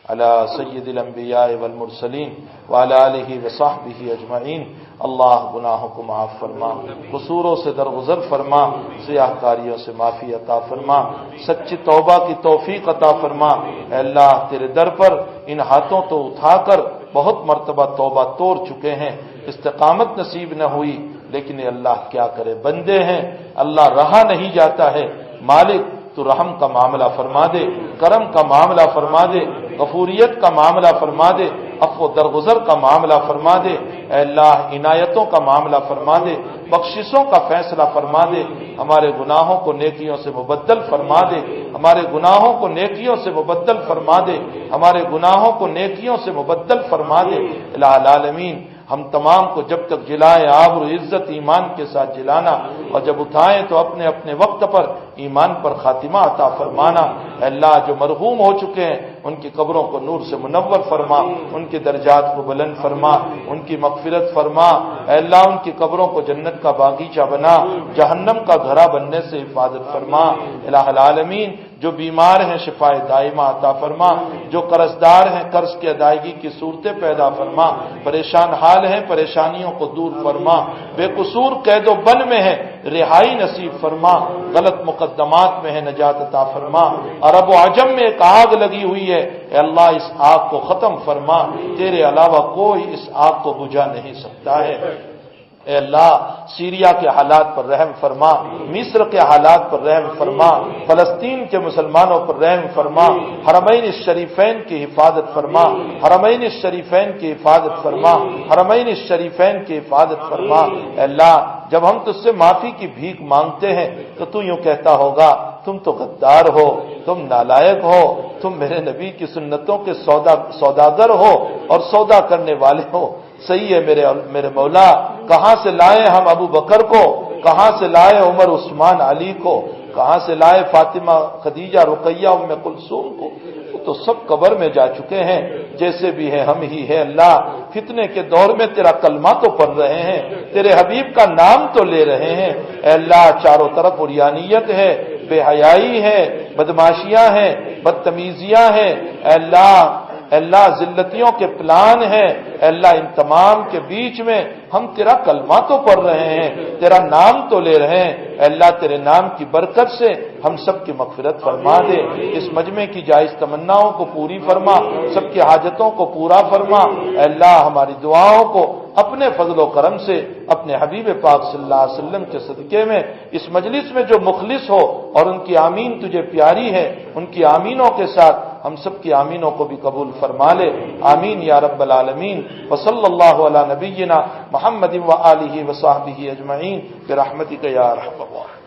علی سید الانبیاء والمرسلین وعلی آلہ وصحبہ اجمعین. اللہ گناہوں کو معاف فرما، قصوروں سے درگزر فرما، سیاہ کاریوں سے معافی عطا فرما، سچی توبہ کی توفیق عطا فرما. اے اللہ تیرے در پر ان ہاتھوں تو اٹھا کر بہت مرتبہ توبہ توڑ چکے ہیں، استقامت نصیب نہ ہوئی، لیکن اے اللہ کیا کرے، بندے ہیں، اللہ رہا نہیں جاتا ہے. مالک تو رحم کا معاملہ فرما دے، کرم کا معاملہ فرما دے، غفوریت کا معاملہ فرما دے، عفو درگزر کا معاملہ فرما دے. اے اللہ عنایتوں کا معاملہ فرما دے، بخششوں کا فیصلہ فرما دے. ہمارے گناہوں کو نیکیوں سے مبدل فرما دے، ہمارے گناہوں کو نیکیوں سے مبدل فرما دے، ہمارے گناہوں کو نیکیوں سے مبدل فرما دے. الہ العالمین ہم تمام کو جب تک جلائے آبر و عزت ایمان کے ساتھ جلانا، اور جب اٹھائیں تو اپنے اپنے وقت پر ایمان پر خاتمہ عطا فرمانا۔ اے اللہ جو مرحوم ہو چکے ہیں ان کی قبروں کو نور سے منور فرما، ان کے درجات کو بلند فرما، ان کی مغفرت فرما۔ اے اللہ ان کی قبروں کو جنت کا باغیچہ بنا، جہنم کا گھرا بننے سے حفاظت فرما۔ الہ العالمین جو بیمار ہیں شفاء دائمہ عطا فرما، جو قرض دار ہیں قرض کی ادائیگی کی صورتیں پیدا فرما، پریشان حال ہیں پریشانیوں کو دور فرما، بے قصور قید و بند میں ہے رہائی نصیب فرما، غلط مقدمات میں ہے نجات عطا فرما۔ عرب و عجم میں ایک آگ لگی ہوئی ہے، اے اللہ اس آگ کو ختم فرما، تیرے علاوہ کوئی اس آگ کو بجھا نہیں سکتا ہے۔ اے اللہ سیریا کے حالات پر رحم فرما، مصر کے حالات پر رحم فرما، فلسطین کے مسلمانوں پر رحم فرما، حرمین الشریفین کی حفاظت فرما، حرمین الشریفین کی حفاظت فرما، حرمین الشریفین کی حفاظت فرما۔ اے اللہ جب ہم تجھ سے معافی کی بھیک مانگتے ہیں تو تو یوں کہتا ہوگا تم تو غدار ہو، تم نالائق ہو، تم میرے نبی کی سنتوں کے سوداگر ہو اور سودا کرنے والے ہو۔ صحیح ہے میرے مولا، کہاں سے لائے ہم ابو بکر کو، کہاں سے لائے عمر عثمان علی کو، کہاں سے لائے فاطمہ خدیجہ رقیہ ام کلثوم کو، وہ تو سب قبر میں جا چکے ہیں، جیسے بھی ہیں ہم ہی ہیں۔ اللہ فتنے کے دور میں تیرا کلمہ تو پڑھ رہے ہیں، تیرے حبیب کا نام تو لے رہے ہیں۔ اے اللہ چاروں طرف عریانیت ہے، بے حیائی ہے، بدماشیاں ہیں، بدتمیزیاں ہیں۔ اے اللہ ذلتیوں کے پلان ہیں۔ اے اللہ ان تمام کے بیچ میں ہم تیرا کلمہ تو پڑھ رہے ہیں، تیرا نام تو لے رہے ہیں۔ اے اللہ تیرے نام کی برکت سے ہم سب کی مغفرت فرما دے، اس مجمع کی جائز تمناؤں کو پوری فرما، سب کی حاجتوں کو پورا فرما۔ اے اللہ ہماری دعاؤں کو اپنے فضل و کرم سے اپنے حبیب پاک صلی اللہ علیہ وسلم کے صدقے میں اس مجلس میں جو مخلص ہو اور ان کی آمین تجھے پیاری ہے، ان کی آمینوں کے ساتھ ہم سب کی آمینوں کو بھی قبول فرما لے۔ آمین یا رب العالمین۔ وصلی اللہ علی نبینا محمد و آلہ و صحبہ اجمعین برحمتک یا ارحم الراحمین۔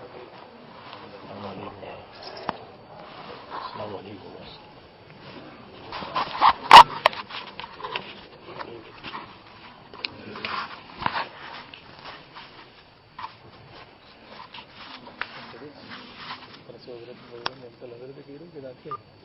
Sobre todo,